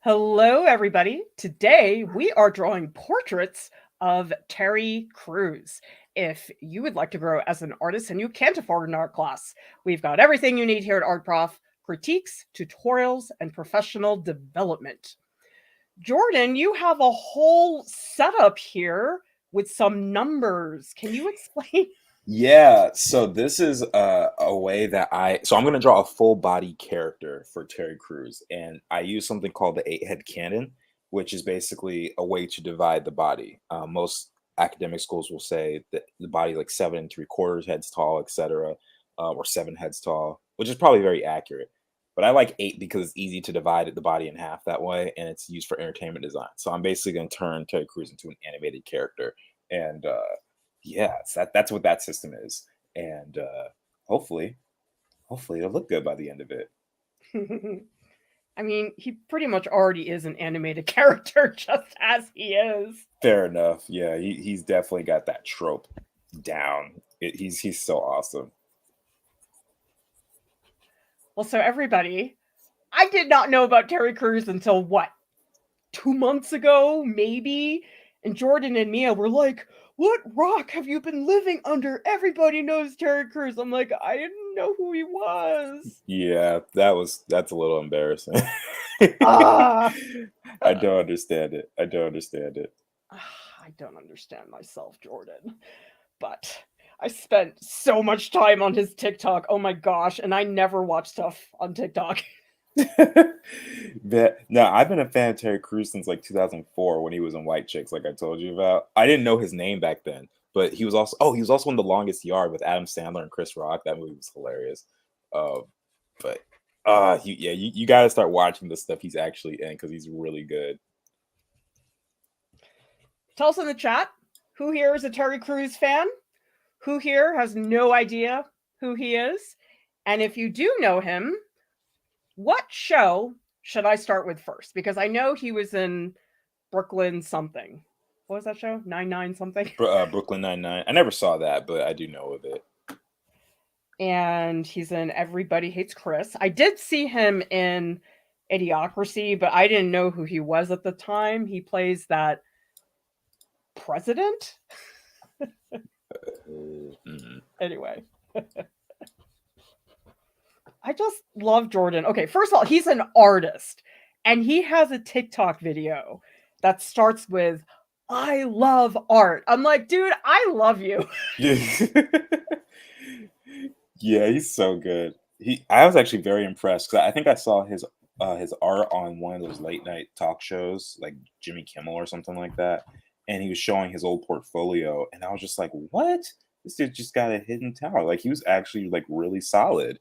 Hello, everybody. Today we are drawing portraits of Terry Crews. If you would like to grow as an artist and you can't afford an art class, we've got everything you need here at Art Prof: critiques, tutorials, and professional development. Jordan, you have a whole setup here with some numbers. Can you explain? Yeah, so this is a way that I'm going to draw a full body character for Terry Crews, and I use something called the eight head canon, which is basically a way to divide the body. Most academic schools will say that the body like 7 3/4 heads tall, etc., or 7 heads tall, which is probably very accurate. But I like eight because it's easy to divide the body in half that way, and it's used for entertainment design. So I'm basically going to turn Terry Crews into an animated character, and yeah, that's what that system is, and hopefully, hopefully it'll look good by the end of it. I mean, he pretty much already is an animated character just as he is. Fair enough. Yeah, he's definitely got that trope down. He's so awesome. Well, so everybody, I did not know about Terry Crews until what, 2 months ago, maybe? And Jordan and Mia were like, "What rock have you been living under? Everybody knows Terry Crews." I'm like, I didn't know who he was. Yeah, that's a little embarrassing. Ah, I don't understand it. I don't understand it. I don't understand myself, Jordan. But I spent so much time on his TikTok. Oh my gosh. And I never watch stuff on TikTok. No, I've been a fan of Terry Crews since like 2004 when he was in White Chicks, like I told you about. I didn't know his name back then, but he was also in The Longest Yard with Adam Sandler and Chris Rock. That movie was hilarious. Uh, but you got to start watching the stuff he's actually in because he's really good. Tell us in the chat who here is a Terry Crews fan? Who here has no idea who he is? And if you do know him, what show should I start with first? Because I know he was in Brooklyn something. What was that show? 99 something? Brooklyn Nine-Nine. I never saw that, but I do know of it. And he's in Everybody Hates Chris. I did see him in Idiocracy, but I didn't know who he was at the time. He plays that president? Anyway. I just love Jordan. Okay, first of all, he's an artist, and he has a TikTok video that starts with, "I love art." I'm like, dude, I love you. Yeah. Yeah, he's so good. I was actually very impressed because I think I saw his art on one of those late night talk shows, like Jimmy Kimmel or something like that, and he was showing his old portfolio, and I was just like, "What? This dude just got a hidden talent." Like he was actually like really solid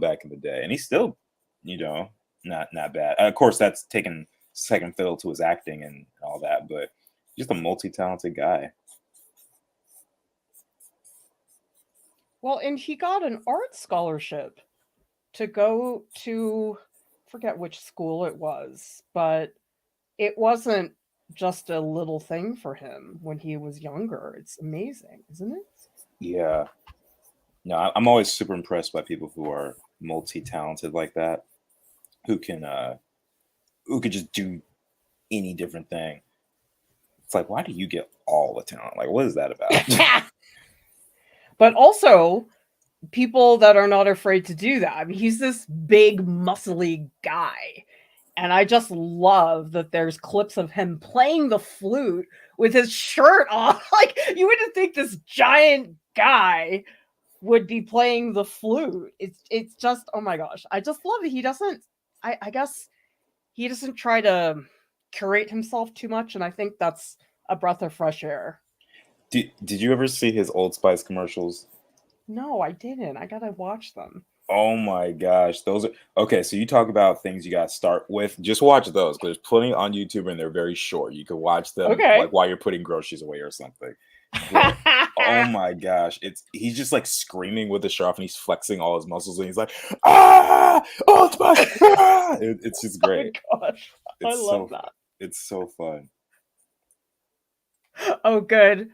back in the day, and he's still, you know, not bad. Of course, that's taken second fiddle to his acting and all that, but just a multi-talented guy. Well, and he got an art scholarship to go to, forget which school it was, but it wasn't just a little thing for him when he was younger. It's amazing, isn't it? Yeah. No, I'm always super impressed by people who are multi-talented like that, who can who could just do any different thing. It's like, why do you get all the talent? Like, what is that about? But also, people that are not afraid to do that. I mean, he's this big, muscly guy. And I just love that there's clips of him playing the flute with his shirt off. Like, you wouldn't think this giant guy would be playing the flute. It's just, oh my gosh. I just love it. He doesn't, I guess he doesn't try to curate himself too much. And I think that's a breath of fresh air. Did you ever see his Old Spice commercials? No, I didn't. I gotta watch them. Oh my gosh, those are okay. So you talk about things you got to start with. Just watch those because there's plenty on YouTube and they're very short. You can watch them Okay. like while you're putting groceries away or something. But oh my gosh, he's just like screaming with the sharp and he's flexing all his muscles and he's like, "Ah, Old Spice!" Ah! It's just great. Oh my gosh, I It's love so that. it's so fun. Oh, good.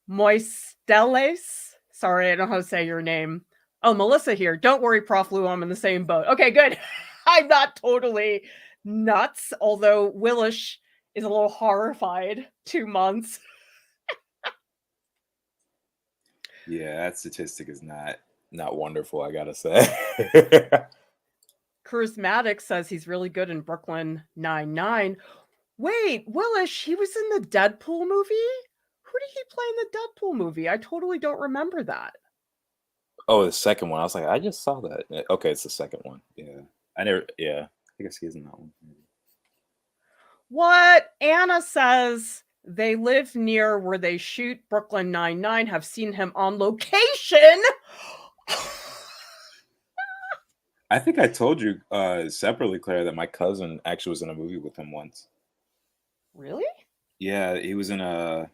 Moisteles. Sorry, I don't know how to say your name. Oh, Melissa here. Don't worry, Prof Lieu, I'm in the same boat. Okay, good. I'm not totally nuts, although Willish is a little horrified. 2 months. Yeah, that statistic is not wonderful, I gotta say. Charismatic says he's really good in Brooklyn Nine-Nine. Wait, Willish, he was in the Deadpool movie? Who did he play in the Deadpool movie? I totally don't remember that. Oh, the second one. I was like, I just saw that. Okay, it's the second one. Yeah. Yeah. I guess he is in that one. What? Anna says they live near where they shoot Brooklyn Nine-Nine, have seen him on location. I think I told you separately, Claire, that my cousin actually was in a movie with him once. Really? Yeah, he was in I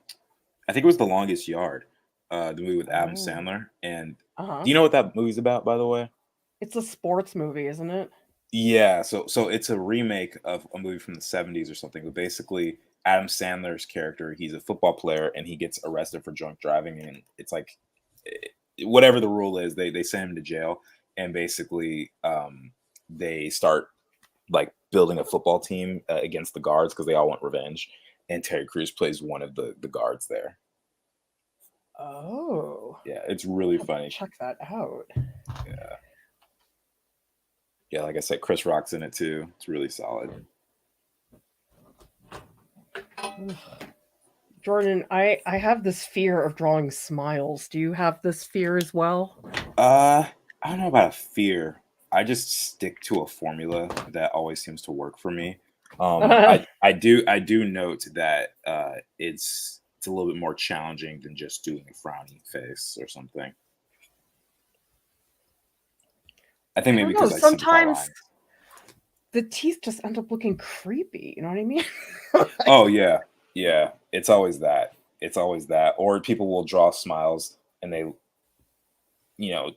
think it was The Longest Yard, the movie with Adam Oh. Sandler. And Uh-huh. do you know what that movie's about, by the way? It's a sports movie, isn't it? Yeah, so it's a remake of a movie from the 70s or something. But basically, Adam Sandler's character, he's a football player and he gets arrested for drunk driving, and it's like whatever the rule is, they send him to jail, and basically they start like building a football team against the guards because they all want revenge, and Terry Crews plays one of the guards there. Oh. Yeah, it's really I'll funny. check that out. Yeah. Yeah, like I said, Chris Rock's in it too. It's really solid. Jordan, I have this fear of drawing smiles. Do you have this fear as well? I don't know about a fear. I just stick to a formula that always seems to work for me. I do note that it's a little bit more challenging than just doing a frowny face or something. I think maybe because I simplify sometimes lines. the teeth just end up looking creepy. You know what I mean? Oh yeah, yeah. It's always that. It's always that. Or people will draw smiles and they,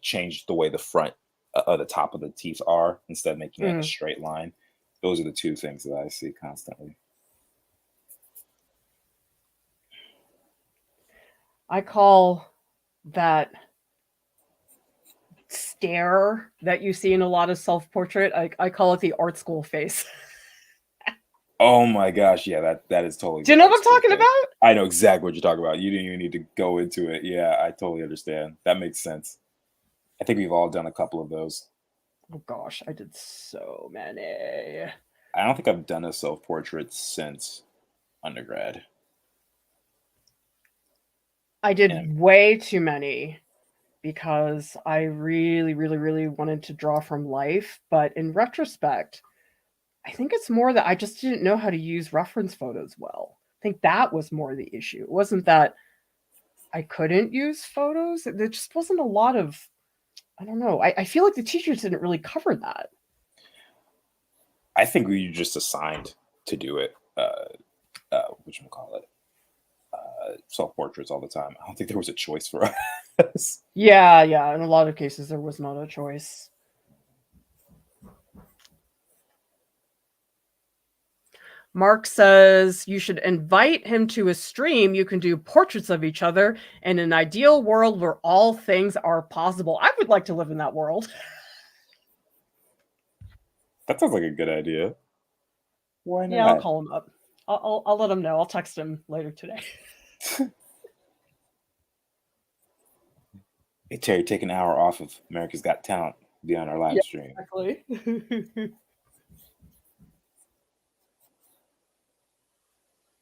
change the way the front, the top of the teeth are instead of making it a straight line. Those are the two things that I see constantly. I call that stare that you see in a lot of self-portrait, I call it the art school face. Oh my gosh, yeah, that is totally. Do you know what I'm talking about? I know exactly what you're talking about. You didn't even need to go into it. Yeah, I totally understand. That makes sense. I think we've all done a couple of those. Oh gosh, I did so many. I don't think I've done a self-portrait since undergrad. I did way too many because I really, really, really wanted to draw from life. But in retrospect, I think it's more that I just didn't know how to use reference photos well. I think that was more the issue. It wasn't that I couldn't use photos. There just wasn't a lot of, I don't know. I feel like the teachers didn't really cover that. I think we were just assigned to do it. Whatchamacallit? Self-portraits all the time. I don't think there was a choice for us. Yeah. In a lot of cases, there was not a choice. Mark says you should invite him to a stream. You can do portraits of each other in an ideal world where all things are possible. I would like to live in that world. That sounds like a good idea. Why not? Yeah, I'll call him up. I'll let him know. I'll text him later today. Hey Terry, take an hour off of America's Got Talent. Be on our live stream. Exactly.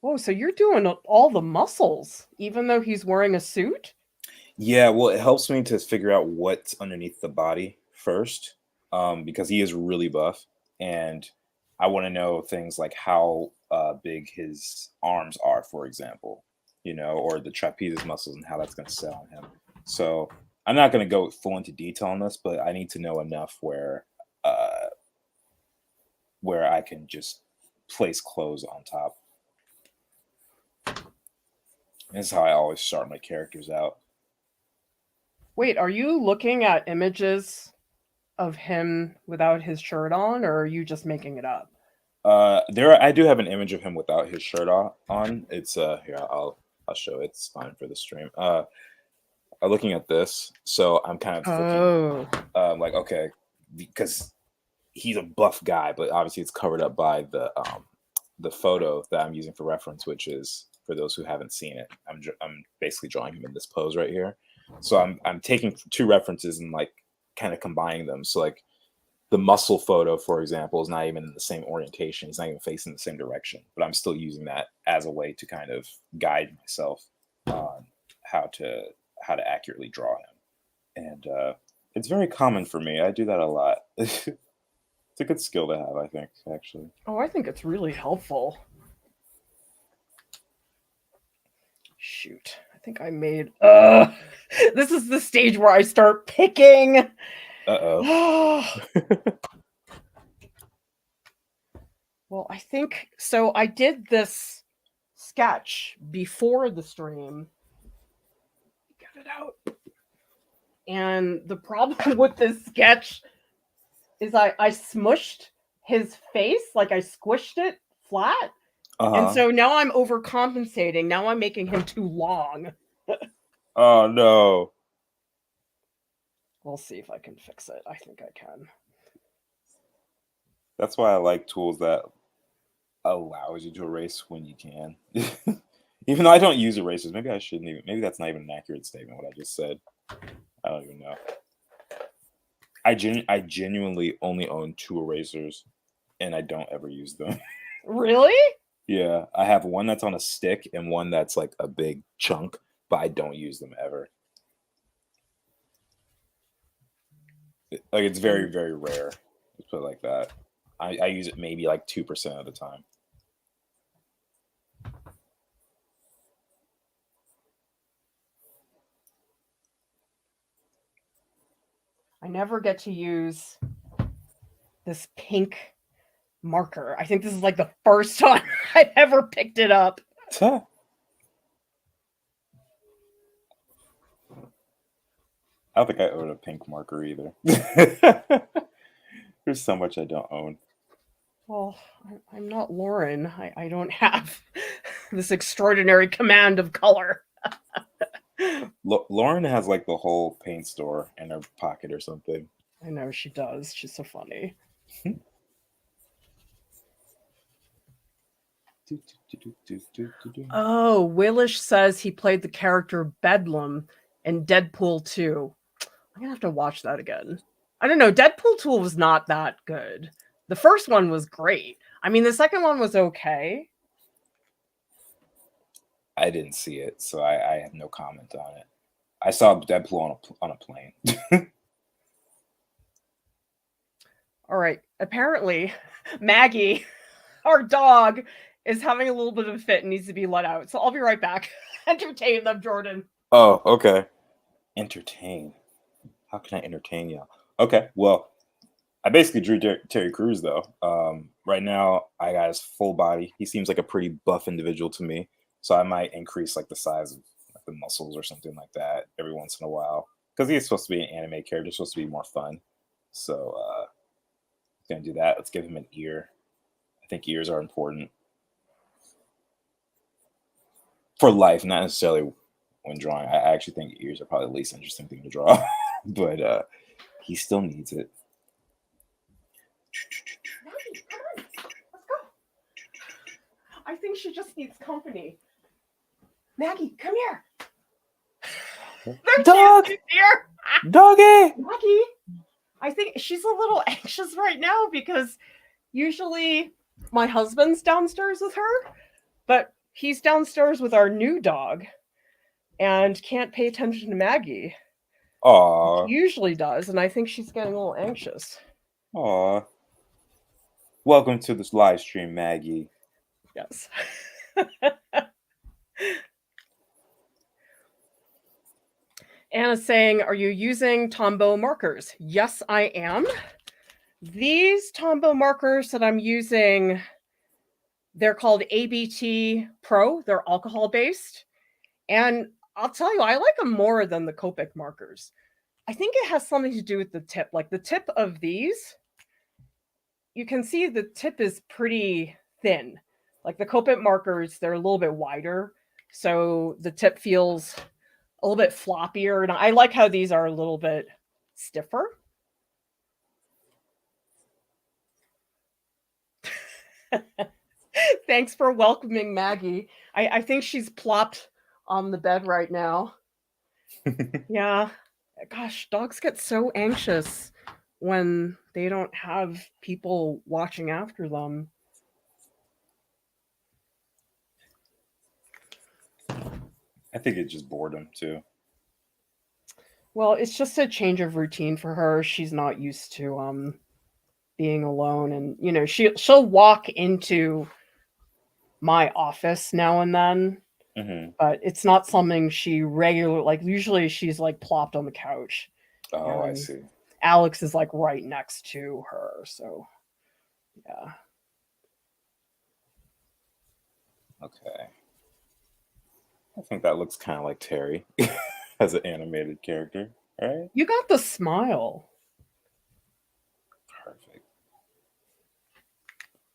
Whoa, so you're doing all the muscles, even though he's wearing a suit? Yeah, well, it helps me to figure out what's underneath the body first, because he is really buff, and I want to know things like how big his arms are, for example, or the trapezius muscles and how that's going to set on him. So I'm not going to go full into detail on this, but I need to know enough where I can just place clothes on top. This is how I always start my characters out. Wait, are you looking at images of him without his shirt on, or are you just making it up? I do have an image of him without his shirt on. It's here, I'll show it. It's fine for the stream. I'm looking at this, so I'm kind of looking like, okay, because he's a buff guy, but obviously it's covered up by the photo that I'm using for reference, which is, for those who haven't seen it, I'm basically drawing him in this pose right here. So I'm taking two references and like kind of combining them. So like the muscle photo, for example, is not even in the same orientation. He's not even facing the same direction, but I'm still using that as a way to kind of guide myself on how to accurately draw him. And it's very common for me. I do that a lot. It's a good skill to have, I think, actually. Oh, I think it's really helpful. Shoot, I think I made. This is the stage where I start picking. Uh-oh. Well, I think so. I did this sketch before the stream. Get it out. And the problem with this sketch is I smushed his face, like I squished it flat. And so now I'm overcompensating. Now I'm making him too long. Oh, no. We'll see if I can fix it. I think I can. That's why I like tools that allows you to erase when you can. Even though I don't use erasers. Maybe I shouldn't even. Maybe that's not even an accurate statement, what I just said. I don't even know. I genuinely only own 2 erasers, and I don't ever use them. Really? Yeah, I have one that's on a stick and one that's like a big chunk, but I don't use them ever. Like, it's very, very rare. Let's put it like that. I use it maybe like 2% of the time. I never get to use this pink marker. I think this is like the first time I've ever picked it up. Huh. I don't think I own a pink marker either. There's so much I don't own. Well, I'm not Lauren. I don't have this extraordinary command of color. Lauren has like the whole paint store in her pocket or something. I know she does. She's so funny. Oh, Willish says he played the character Bedlam in Deadpool 2. I'm gonna have to watch that again. I don't know. Deadpool 2 was not that good. The first one was great. I mean, the second one was okay. I didn't see it, so I have no comment on it. I saw Deadpool on a plane. All right. Apparently, Maggie, our dog, is having a little bit of a fit and needs to be let out. So I'll be right back. Entertain them, Jordan. Oh, okay. Entertain. How can I entertain y'all? Okay, well, I basically drew Terry Crews, though. Right now, I got his full body. He seems like a pretty buff individual to me. So I might increase like the size of like, the muscles or something like that every once in a while. Because he's supposed to be an anime character, supposed to be more fun. So gonna do that. Let's give him an ear. I think ears are important. For life, not necessarily when drawing. I actually think ears are probably the least interesting thing to draw. But he still needs it. Let's go. I think she just needs company. Maggie, come here. Dog! Here. Doggy! Maggie, I think she's a little anxious right now because usually my husband's downstairs with her, but he's downstairs with our new dog and can't pay attention to Maggie. Aww. He usually does, and I think she's getting a little anxious. Aww. Welcome to this live stream, Maggie. Yes. Anna's saying, are you using Tombow markers? Yes, I am. These Tombow markers that I'm using, they're called ABT Pro. They're alcohol-based. And I'll tell you, I like them more than the Copic markers. I think it has something to do with the tip. Like the tip of these, you can see the tip is pretty thin. Like the Copic markers, they're a little bit wider. So the tip feels a little bit floppier. And I like how these are a little bit stiffer. Thanks for welcoming Maggie. I think she's plopped on the bed right now. Yeah. Gosh, dogs get so anxious when they don't have people watching after them. I think it's just boredom too. Well, it's just a change of routine for her. She's not used to being alone, and she'll walk into my office now and then, Hmm. but it's not something she regular like. Usually she's like plopped on the couch, Oh, I and see. Alex is like right next to her. So yeah. Okay. I think that looks kind of like Terry as an animated character, right? You got the smile. Perfect.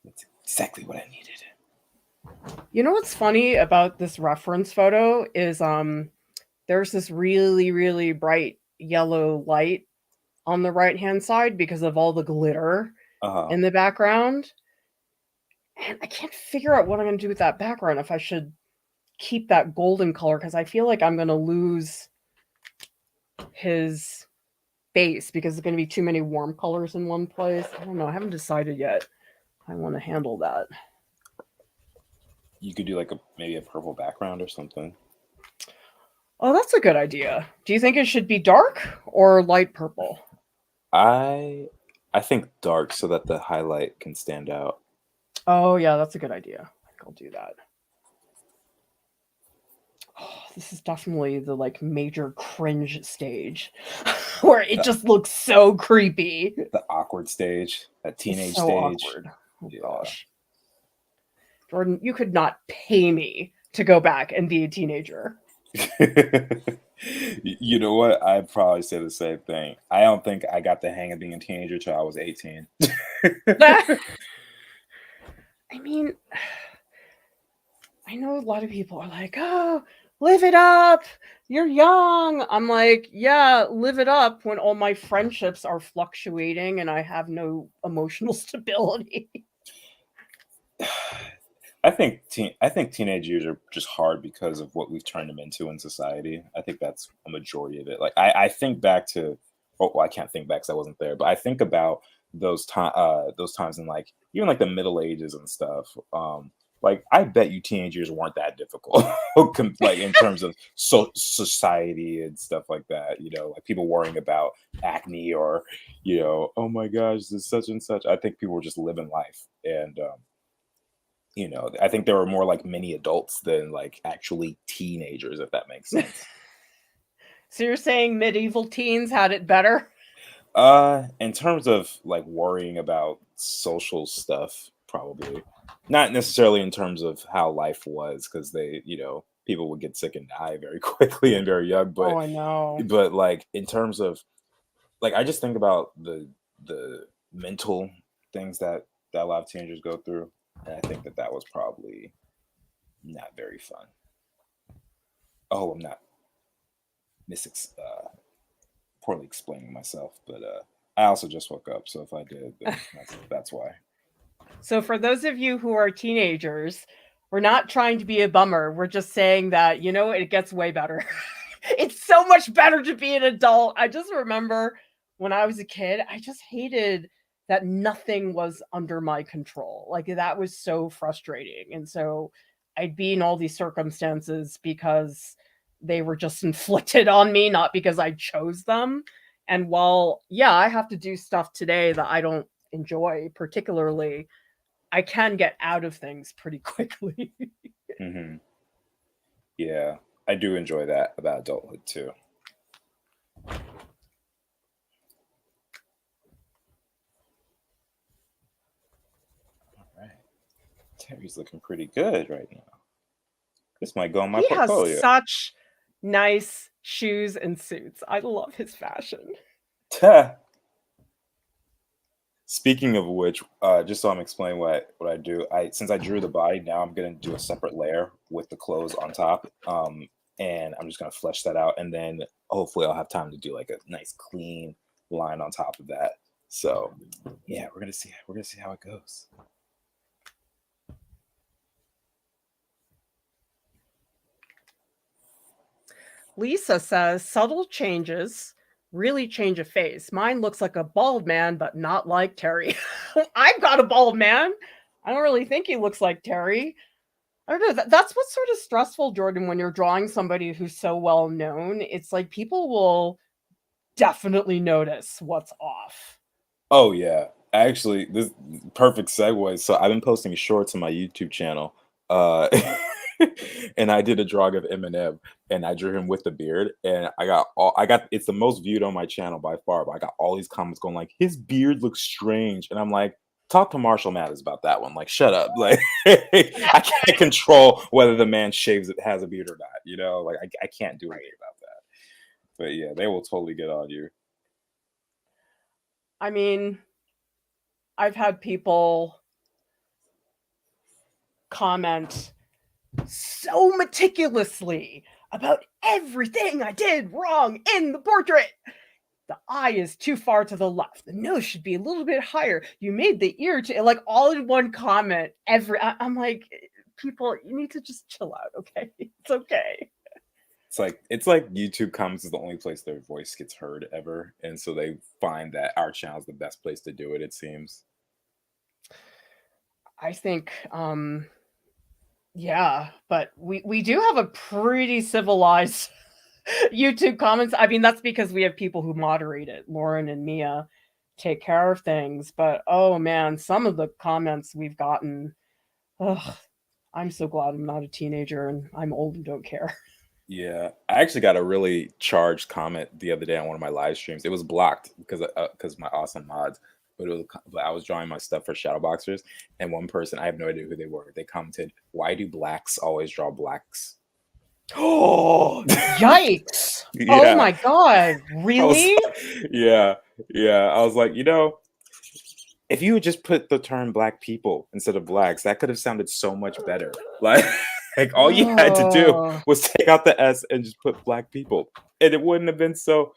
That's exactly what I needed. You know what's funny about this reference photo is there's this really, really bright yellow light on the right-hand side because of all the glitter Uh-huh. in the background. And I can't figure out what I'm gonna do with that background, if I should keep that golden color, because I feel like I'm gonna lose his base because there's gonna be too many warm colors in one place. I don't know. I haven't decided yet how I want to handle that. You could do like maybe a purple background or something. Oh, that's a good idea. Do you think it should be dark or light purple? I I think dark so that the highlight can stand out. Oh, yeah, that's a good idea. I think I'll do that. Oh, this is definitely the like major cringe stage where it The, just looks so creepy. the awkward stage, that It's teenage so stage. awkward. Oh Yeah. gosh. Jordan, you could not pay me to go back and be a teenager. You know what? I'd probably say the same thing. I don't think I got the hang of being a teenager till I was 18. I mean, I know a lot of people are like, oh, live it up. You're young. I'm like, yeah, live it up when all my friendships are fluctuating and I have no emotional stability. I think teenage years are just hard because of what we've turned them into in society. I think that's a majority of it. Like I think back to well, I can't think back because I wasn't there, but I think about those times in like even like the Middle Ages and stuff. Like I bet you teenagers weren't that difficult, like in terms of society and stuff like that. Like people worrying about acne or oh my gosh, this such and such. I think people were just living life, and I think there were more like mini adults than like actually teenagers, if that makes sense. So you're saying medieval teens had it better? In terms of like worrying about social stuff, probably not necessarily in terms of how life was, because people would get sick and die very quickly and very young, Oh, but I know. like in terms of like I just think about the mental things that a lot of teenagers go through, and I think that was probably not very fun. Oh, I'm not poorly explaining myself, but I also just woke up, so if I did, then that's why. So for those of you who are teenagers, we're not trying to be a bummer. We're just saying that, it gets way better. It's so much better to be an adult. I just remember when I was a kid, I just hated that nothing was under my control. Like that was so frustrating. And so I'd be in all these circumstances because they were just inflicted on me, not because I chose them. And while, yeah, I have to do stuff today that I don't enjoy particularly, I can get out of things pretty quickly. Hmm. Yeah, I do enjoy that about adulthood too. All right, Terry's looking pretty good right now. This might go in my He has portfolio. such nice shoes and suits. I love his fashion. Speaking of which, just so I'm explaining what I do, since I drew the body, now I'm gonna do a separate layer with the clothes on top, and I'm just gonna flesh that out, and then hopefully I'll have time to do like a nice clean line on top of that. So, yeah, we're gonna see how it goes. Lisa says subtle changes really change a face. Mine looks like a bald man, but not like Terry. I've got a bald man. I don't really think he looks like Terry. I don't know. That's what's sort of stressful, Jordan, when you're drawing somebody who's so well known. It's like people will definitely notice what's off. Oh yeah. Actually, this perfect segue. So I've been posting shorts on my YouTube channel. Uh and I did a drawing of Eminem and I drew him with the beard and I got it's the most viewed on my channel by far, but I got all these comments going like his beard looks strange. And I'm like, talk to Marshall Mathers about that one. Like, shut up. Like I can't control whether the man shaves it has a beard or not, you know, like I can't do anything about that. But yeah, they will totally get on you. I mean, I've had people comment so meticulously about everything I did wrong in the portrait. The eye is too far to the left. The nose should be a little bit higher. You made the ear to like all in one comment. I'm like, people, you need to just chill out, okay? It's okay. It's like YouTube comments is the only place their voice gets heard ever, and so they find that our channel is the best place to do it. It seems. I think, yeah, but we do have a pretty civilized YouTube comments. I mean, that's because we have people who moderate it. Lauren and Mia take care of things. But oh man, some of the comments we've gotten, ugh, I'm so glad I'm not a teenager and I'm old and don't care. Yeah, I actually got a really charged comment the other day on one of my live streams. It was blocked because my awesome mods, but I was drawing my stuff for Shadowboxers, and one person, I have no idea who they were. They commented, "Why do blacks always draw blacks?" Oh, yikes. Oh Yeah, my God. I was Really? yeah, yeah. I was like, you know, if you would just put the term black people instead of blacks, that could have sounded so much better. Like, like all you had to do Oh, was take out the S and just put black people. And it wouldn't have been so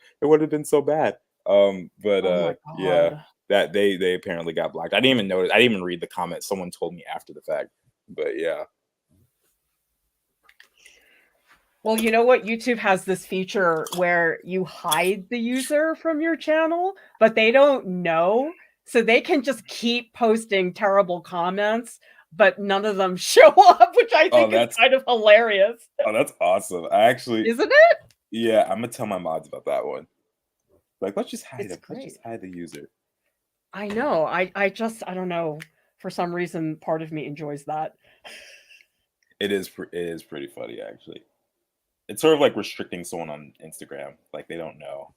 bad. But oh my yeah, God. that they apparently got blocked. I didn't even notice. I didn't even read the comment. Someone told me after the fact. But yeah. Well, you know what? YouTube has this feature where you hide the user from your channel, but they don't know. So they can just keep posting terrible comments, but none of them show up, which I Oh, think is kind of hilarious. that's awesome. I actually Isn't it? yeah, I'm gonna tell my mods about that one. Like, let's just hide It's him. Let's great. just hide the user. I know. I don't know. For some reason, part of me enjoys that. It is pretty funny actually. It's sort of like restricting someone on Instagram, like they don't know.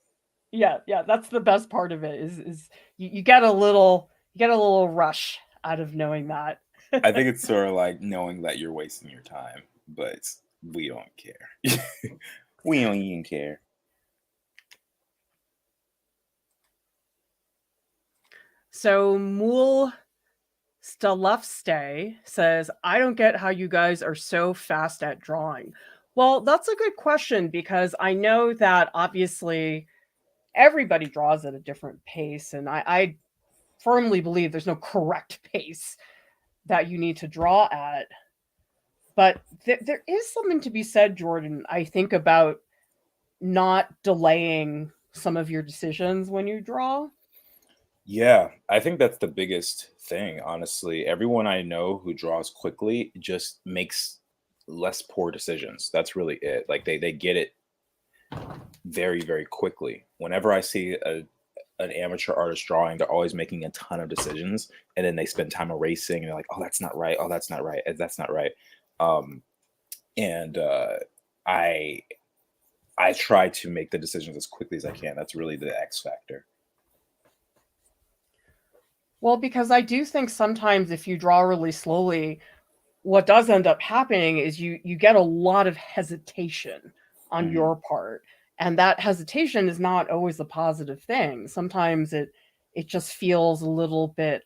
Yeah, yeah. That's the best part of it is you get a little rush out of knowing that. I think it's sort of like knowing that you're wasting your time, but we don't care. We don't even care. So Mool Stalufstay says, I don't get how you guys are so fast at drawing. Well, that's a good question because I know that obviously everybody draws at a different pace, and I firmly believe there's no correct pace that you need to draw at. But there is something to be said, Jordan, I think, about not delaying some of your decisions when you draw. Yeah, I think that's the biggest thing, honestly. Everyone I know who draws quickly just makes less poor decisions. That's really it. Like they get it very, very quickly. Whenever I see an amateur artist drawing, they're always making a ton of decisions, and then they spend time erasing, and they're like, "Oh, that's not right. Oh, that's not right. That's not right." Um, and I I try to make the decisions as quickly as I can. That's really the X factor. Well, because I do think sometimes if you draw really slowly, what does end up happening is you get a lot of hesitation on Mhm. your part, and that hesitation is not always a positive thing. Sometimes it just feels a little bit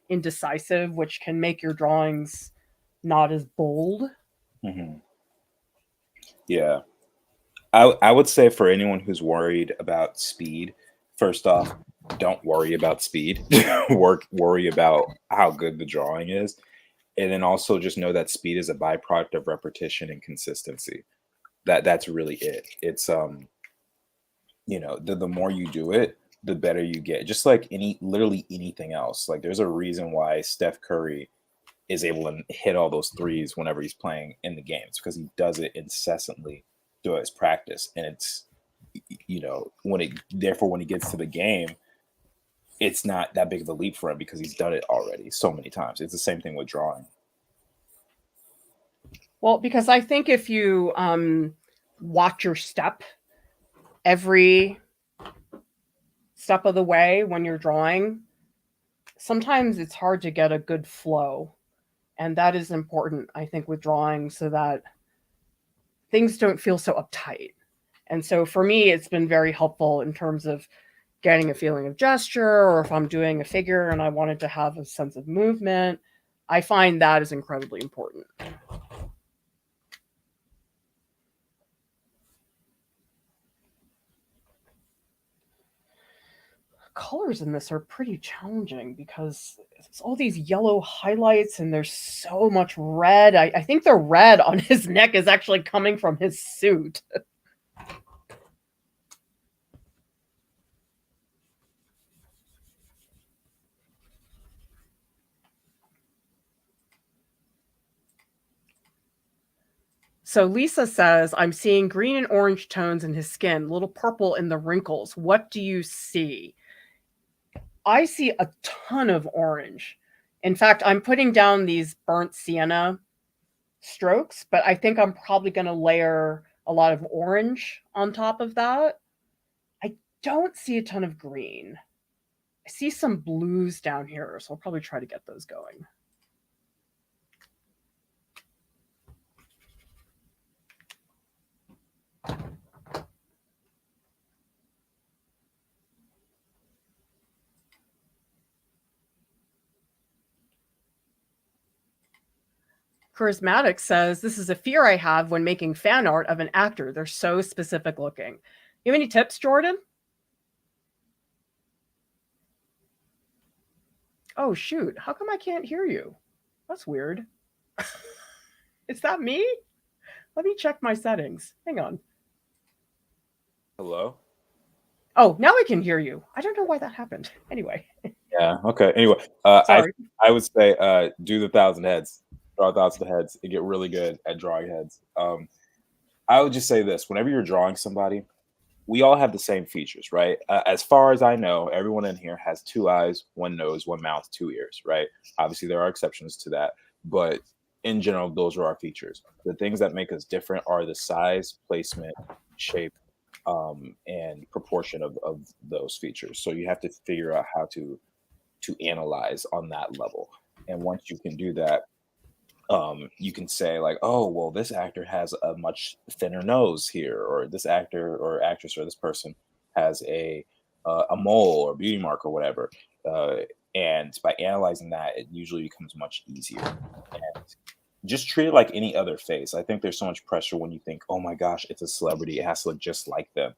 indecisive, which can make your drawings not as bold. Mhm. Yeah. I would say for anyone who's worried about speed, first off, don't worry about speed. Worry about how good the drawing is. And then also just know that speed is a byproduct of repetition and consistency. That's really it. It's the more you do it, the better you get. Just like literally anything else. Like there's a reason why Steph Curry is able to hit all those threes whenever he's playing in the games, because he does it incessantly through his practice. And it's, when he gets to the game, it's not that big of a leap for him because he's done it already so many times. It's the same thing with drawing. Well, because I think if you watch your step every step of the way when you're drawing, sometimes it's hard to get a good flow. And that is important, I think, with drawing, so that things don't feel so uptight. And so for me, it's been very helpful in terms of getting a feeling of gesture, or if I'm doing a figure and I wanted to have a sense of movement, I find that is incredibly important. Colors in this are pretty challenging because it's all these yellow highlights and there's so much red. I think the red on his neck is actually coming from his suit. So Lisa says, I'm seeing green and orange tones in his skin, a little purple in the wrinkles. What do you see? I see a ton of orange. In fact, I'm putting down these burnt sienna strokes, but I think I'm probably going to layer a lot of orange on top of that. I don't see a ton of green. I see some blues down here, so I'll probably try to get those going. Charismatic says, this is a fear I have when making fan art of an actor. They're so specific looking. You have any tips, Jordan? Oh, shoot. How come I can't hear you? That's weird. Is that me? Let me check my settings. Hang on. Hello? Oh, now I can hear you. I don't know why that happened. Anyway. Yeah. Okay. Anyway, Sorry. I would say do the 1,000 heads, draw 1,000 heads, and get really good at drawing heads. I would just say this: whenever you're drawing somebody, we all have the same features, right? As far as I know, everyone in here has 2 eyes, 1 nose, 1 mouth, 2 ears, right? Obviously, there are exceptions to that, but in general, those are our features. The things that make us different are the size, placement, shape, and proportion of those features. So you have to figure out how to analyze on that level. And once you can do that, you can say like, oh, well, this actor has a much thinner nose here, or this actor or actress or this person has a mole or beauty mark or whatever. And by analyzing that, it usually becomes much easier. And just treat it like any other face. I think there's so much pressure when you think, oh my gosh, it's a celebrity, it has to look just like them.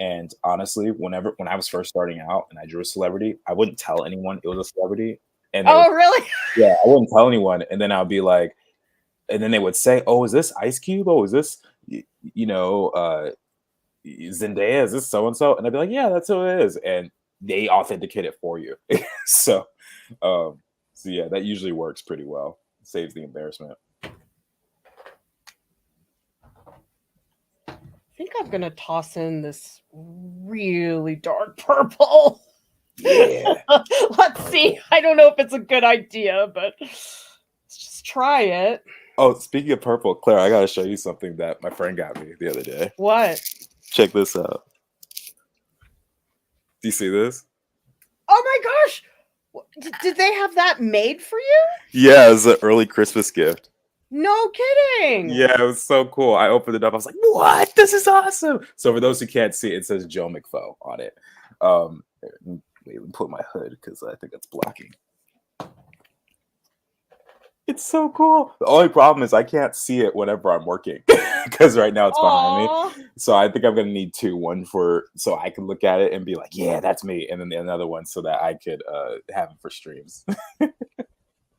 And honestly, when I was first starting out and I drew a celebrity, I wouldn't tell anyone it was a celebrity. And Oh, really? yeah, I wouldn't tell anyone. And then I'll be like, and then they would say, "Oh, is this Ice Cube? Oh, is this Zendaya? Is this so and so?" And I'd be like, "Yeah, that's who it is." And they authenticate it for you. so, so yeah, that usually works pretty well. Saves the embarrassment. I think I'm going to toss in this really dark purple. Yeah. Let's see. I don't know if it's a good idea, but let's just try it. Oh, speaking of purple, Clara, I gotta show you something that my friend got me the other day. What? Check this out. Do you see this? Oh my gosh! Did they have that made for you? Yeah, it's an early Christmas gift. No kidding! Yeah, it was so cool. I opened it up. I was like, "What? This is awesome!" So for those who can't see, it says Joe McFo on it. Let me put my hood because I think it's blocking. It's so cool. The only problem is I can't see it whenever I'm working because right now it's behind me. So I think I'm gonna need 2. One for so I can look at it and be like, "Yeah, that's me," and then another one so that I could have it for streams.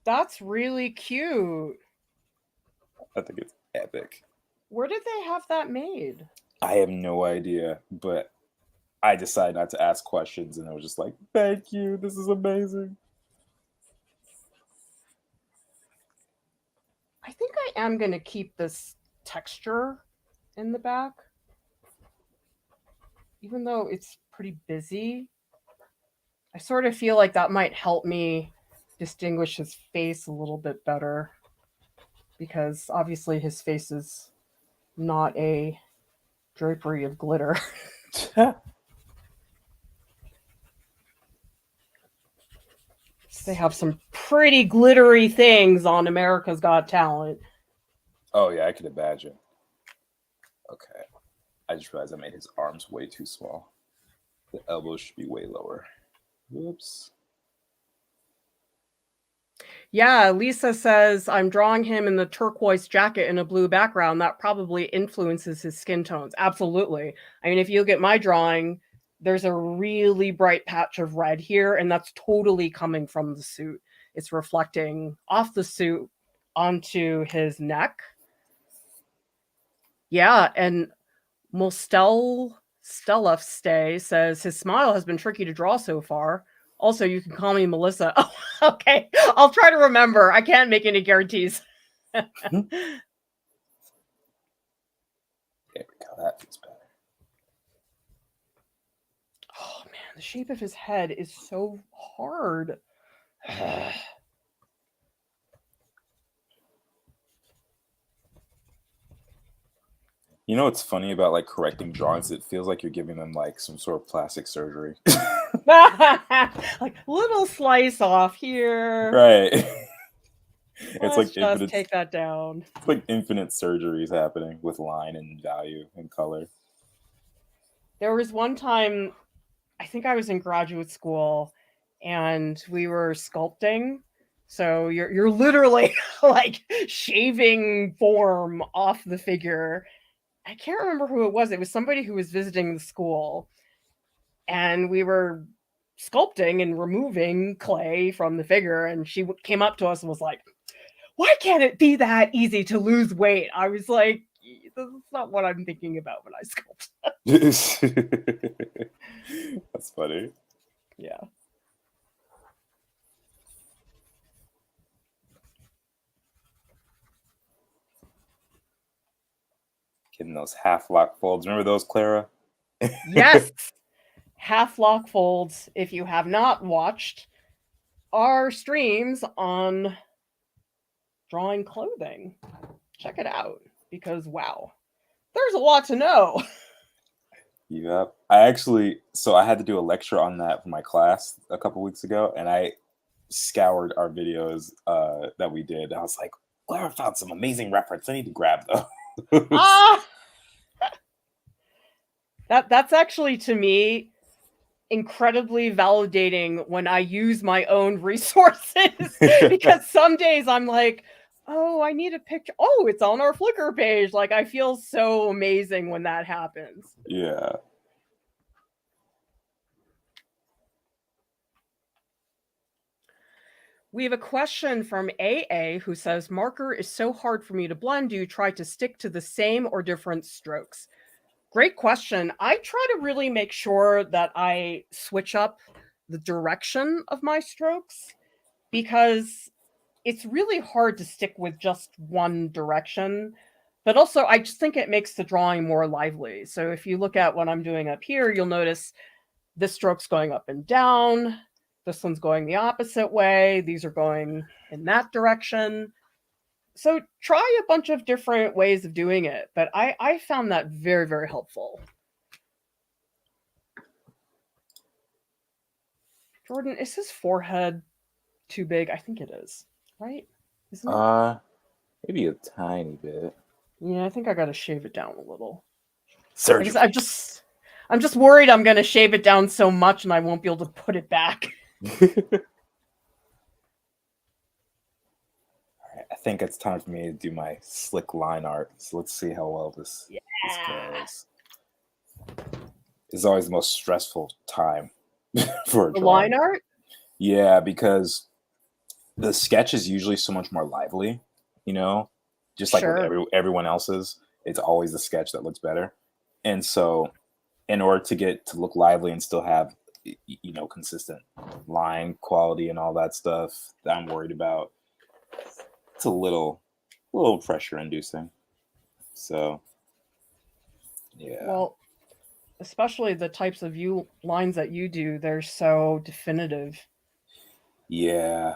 That's really cute. I think it's epic. Where did they have that made? I have no idea, but I decided not to ask questions, and I was just like, "Thank you, this is amazing." I think I am going to keep this texture in the back, even though it's pretty busy. I sort of feel like that might help me distinguish his face a little bit better, because obviously his face is not a drapery of glitter. They have some pretty glittery things on America's Got Talent. Oh yeah, I could imagine. Okay, I just realized I made his arms way too small. The elbows should be way lower. Whoops. Yeah, Lisa says, I'm drawing him in the turquoise jacket and a blue background. That probably influences his skin tones. Absolutely. I mean, if you look at my drawing, there's a really bright patch of red here, and that's totally coming from the suit. It's reflecting off the suit onto his neck. Yeah, and Stella Stay says his smile has been tricky to draw so far. Also, you can call me Melissa. Oh, okay. I'll try to remember. I can't make any guarantees. There we go. That feels better. Oh man, the shape of his head is so hard. You know what's funny about like correcting drawings? It feels like you're giving them like some sort of plastic surgery. Like little slice off here. Right. Let's like just infinite, take that down. It's like infinite surgeries happening with line and value and color. There was one time, I think I was in graduate school, and we were sculpting. So you're literally like shaving form off the figure. I can't remember who it was. It was somebody who was visiting the school, and we were sculpting and removing clay from the figure, and she came up to us and was like, why can't it be that easy to lose weight? I was like, that's not what I'm thinking about when I sculpt. That's funny. Yeah. Getting those half lock folds. Remember those, Clara? Yes. Half lock folds. If you have not watched our streams on drawing clothing, check it out, because wow, there's a lot to know. Yep. I had to do a lecture on that for my class a couple weeks ago, and I scoured our videos that we did. I was like, Clara found some amazing reference. I need to grab those. That's actually, to me, incredibly validating when I use my own resources, because some days I'm like, oh, I need a picture. Oh, it's on our Flickr page. Like, I feel so amazing when that happens. Yeah. We have a question from AA who says, marker is so hard for me to blend. Do you try to stick to the same or different strokes? Great question. I try to really make sure that I switch up the direction of my strokes, because it's really hard to stick with just one direction. But also, I just think it makes the drawing more lively. So if you look at what I'm doing up here, you'll notice this stroke's going up and down. This one's going the opposite way. These are going in that direction. So try a bunch of different ways of doing it. But I found that very, very helpful. Jordan, is his forehead too big? I think it is, right? Isn't it? Maybe a tiny bit. Yeah, I think I gotta shave it down a little. Surgery. I'm just worried I'm gonna shave it down so much and I won't be able to put it back. I think it's time for me to do my slick line art. So let's see how well this goes. It's always the most stressful time for a drawing. Line art? Yeah, because the sketch is usually so much more lively, you know, just like with everyone else's. it's always the sketch that looks better. And so in order to get to look lively and still have consistent line quality and all that stuff that I'm worried about, it's a little pressure inducing. So yeah. Well, especially the types of lines that you do, they're so definitive. Yeah.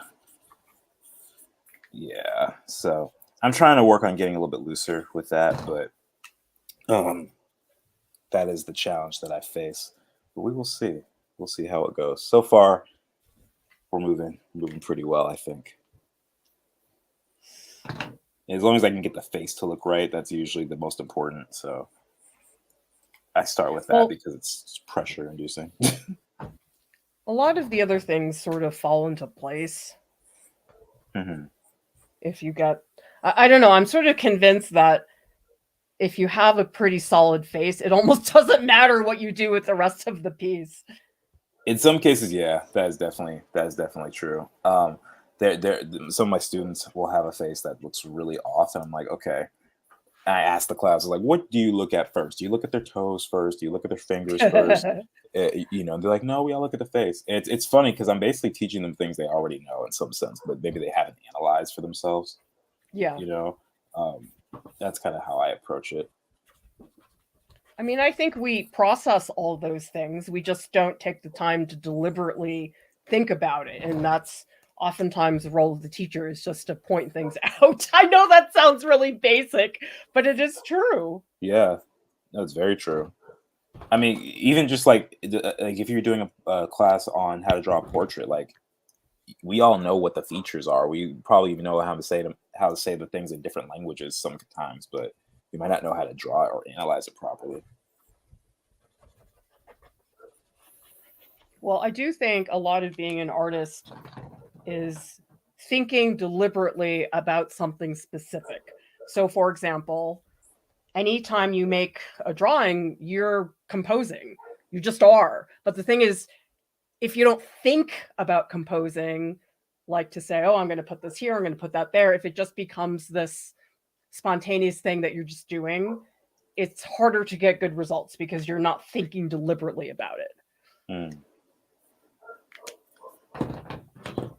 So I'm trying to work on getting a little bit looser with that, but that is the challenge that I face. But we will see. We'll see how it goes. So far, we're moving pretty well, I think. As long as I can get the face to look right, that's usually the most important. So I start with that because it's pressure inducing. A lot of the other things sort of fall into place. Mm-hmm. If you get, I don't know, I'm sort of convinced that if you have a pretty solid face, it almost doesn't matter what you do with the rest of the piece. In some cases, yeah, that is definitely true. Some of my students will have a face that looks really off, and I'm like, okay. And I ask the class, like, what do you look at first? Do you look at their toes first? Do you look at their fingers first? They're like, no, we all look at the face. It's funny because I'm basically teaching them things they already know in some sense, but maybe they haven't analyzed for themselves. Yeah. That's kind of how I approach it. I mean, I think we process all those things. We just don't take the time to deliberately think about it. And that's oftentimes the role of the teacher, is just to point things out. I know that sounds really basic, but it is true. Yeah, no, it's very true. I mean, even just like if you're doing a class on how to draw a portrait, like we all know what the features are. We probably even know how to say the things in different languages sometimes, but we might not know how to draw it or analyze it properly. Well, I do think a lot of being an artist is thinking deliberately about something specific. So, for example, anytime you make a drawing, you're composing. You just are. But the thing is, if you don't think about composing, like to say, oh, I'm going to put this here, I'm going to put that there, if it just becomes this spontaneous thing that you're just doing, it's harder to get good results because you're not thinking deliberately about it.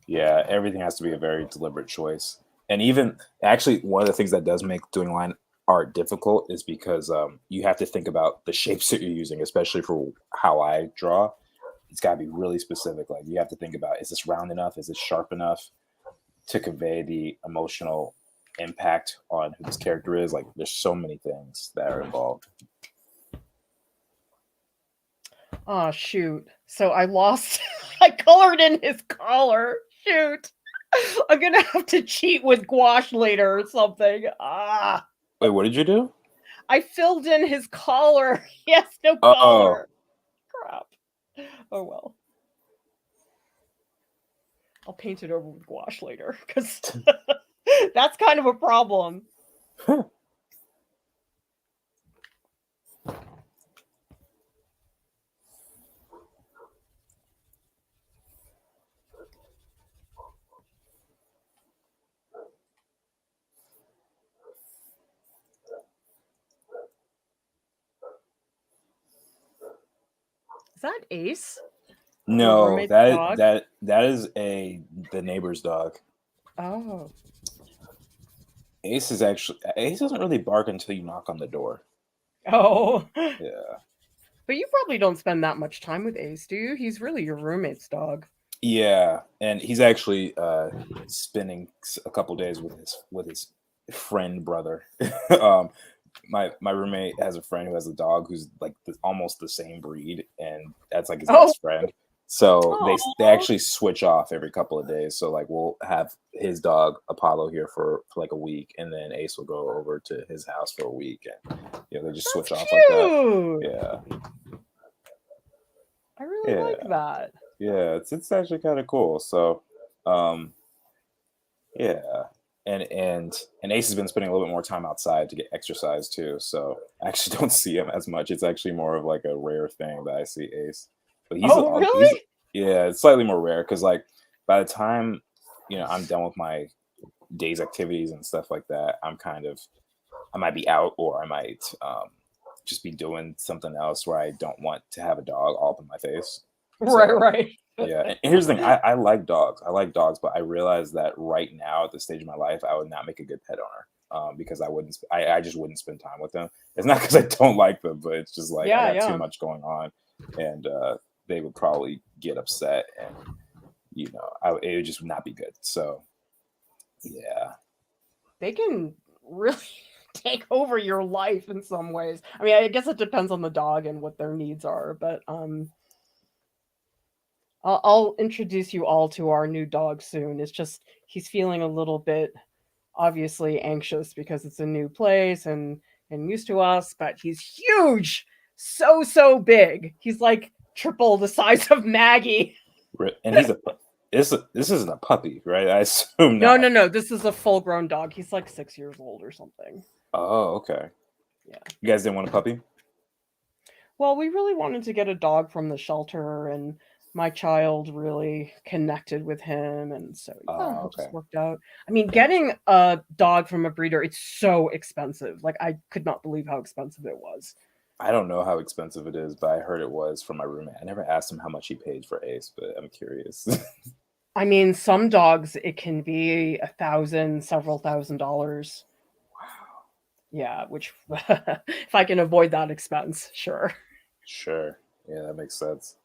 Yeah, everything has to be a very deliberate choice. And even actually, one of the things that does make doing line art difficult is because you have to think about the shapes that you're using, especially for how I draw. It's got to be really specific. Like you have to think about, is this round enough? Is it sharp enough to convey the emotional impact on who this character is? Like there's so many things that are involved. Oh, shoot. So I lost, I colored in his collar. Shoot. I'm going to have to cheat with gouache later or something. Wait, what did you do? I filled in his collar. He has no collar. Crap. Oh, well. I'll paint it over with gouache later because that's kind of a problem. Is that Ace? No, that is the neighbor's dog. Oh. Ace doesn't really bark until you knock on the door. Oh. Yeah. But you probably don't spend that much time with Ace, do you? He's really your roommate's dog. Yeah, and he's actually spending a couple days with his friend brother. My roommate has a friend who has a dog who's like almost the same breed, and that's like his best friend. So they actually switch off every couple of days. So like we'll have his dog Apollo here for like a week, and then Ace will go over to his house for a week, and they just switch off like that. Yeah, I really like that. Yeah, it's actually kind of cool. So, yeah, and Ace has been spending a little bit more time outside to get exercise too. So I actually don't see him as much. It's actually more of like a rare thing that I see Ace. But really? Yeah, it's slightly more rare because like by the time I'm done with my day's activities and stuff like that, I'm kind of I might be out, or I might just be doing something else where I don't want to have a dog all up in my face. Right, So right. yeah, and here's the thing: I like dogs. I like dogs, but I realize that right now, at this stage of my life, I would not make a good pet owner, because I wouldn't. I just wouldn't spend time with them. It's not because I don't like them, but it's just like I Yeah, got too yeah. much going on, and they would probably get upset, and it would just not be good. So yeah, They can really take over your life in some ways. I mean, I guess it depends on the dog and what their needs are, but I'll introduce you all to our new dog soon. It's just he's feeling a little bit obviously anxious because it's a new place and used to us, but he's huge, so big. He's like triple the size of Maggie. and he's a this isn't a puppy, right? I assume No, not. no, no. This is a full-grown dog. He's like 6 years old or something. Oh, okay. Yeah. You guys didn't want a puppy? Well, we really wanted to get a dog from the shelter, and my child really connected with him, and so yeah, Oh, it okay. just worked out. I mean, getting a dog from a breeder, it's so expensive. Like I could not believe how expensive it was. I don't know how expensive it is, but I heard it was from my roommate. I never asked him how much he paid for Ace, but I'm curious. I mean, some dogs it can be 1,000, several $1,000s. Wow. Yeah, which if I can avoid that expense, sure. Sure. Yeah, that makes sense.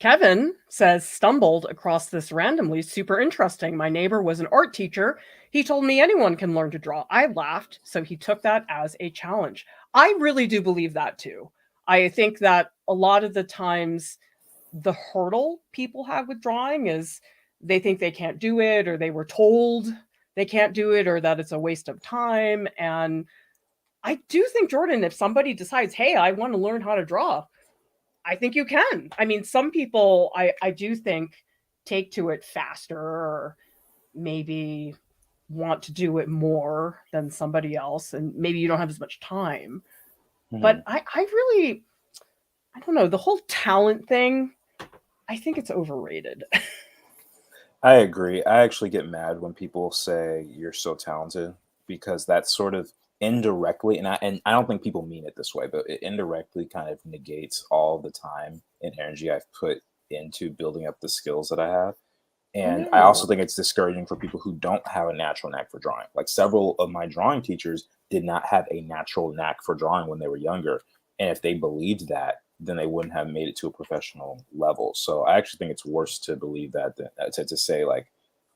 Kevin says, stumbled across this randomly, super interesting. My neighbor was an art teacher. He told me anyone can learn to draw. I laughed, so he took that as a challenge. I really do believe that too. I think that a lot of the times the hurdle people have with drawing is they think they can't do it, or they were told they can't do it, or that it's a waste of time. And I do think, Jordan, if somebody decides, hey, I want to learn how to draw, I think you can. I mean, some people I do think take to it faster, or maybe want to do it more than somebody else, and maybe you don't have as much time. But Mhm. I really, I don't know, the whole talent thing, I think it's overrated. I agree. I actually get mad when people say you're so talented, because that's sort of indirectly, and I don't think people mean it this way, but it indirectly kind of negates all the time and energy I've put into building up the skills that I have. And I also No. think it's discouraging for people who don't have a natural knack for drawing. Like, several of my drawing teachers did not have a natural knack for drawing when they were younger. And if they believed that, then they wouldn't have made it to a professional level. So I actually think it's worse to believe that than to say, like,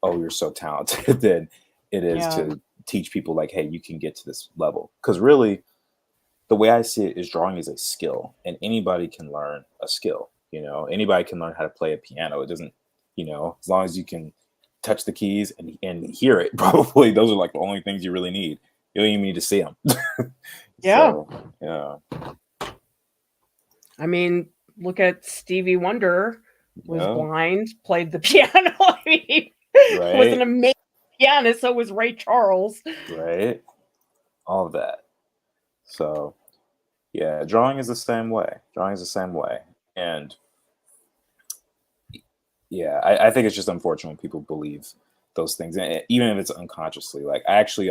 oh, you're so talented, than it is Yeah. to teach people, like, hey, you can get to this level. Because really, the way I see it is drawing is a skill, and anybody can learn a skill. Anybody can learn how to play a piano. It doesn't, as long as you can touch the keys and hear it, probably those are like the only things you really need. You don't even need to see them. Yeah. So, yeah, I mean, look at Stevie Wonder, was yeah, blind, played the piano. I mean, was an right, amazing pianist. So was Ray Charles. right, all of that. So, yeah, drawing is the same way. Drawing is the same way. And yeah, I think it's just unfortunate when people believe those things, and even if it's unconsciously. Like, I actually,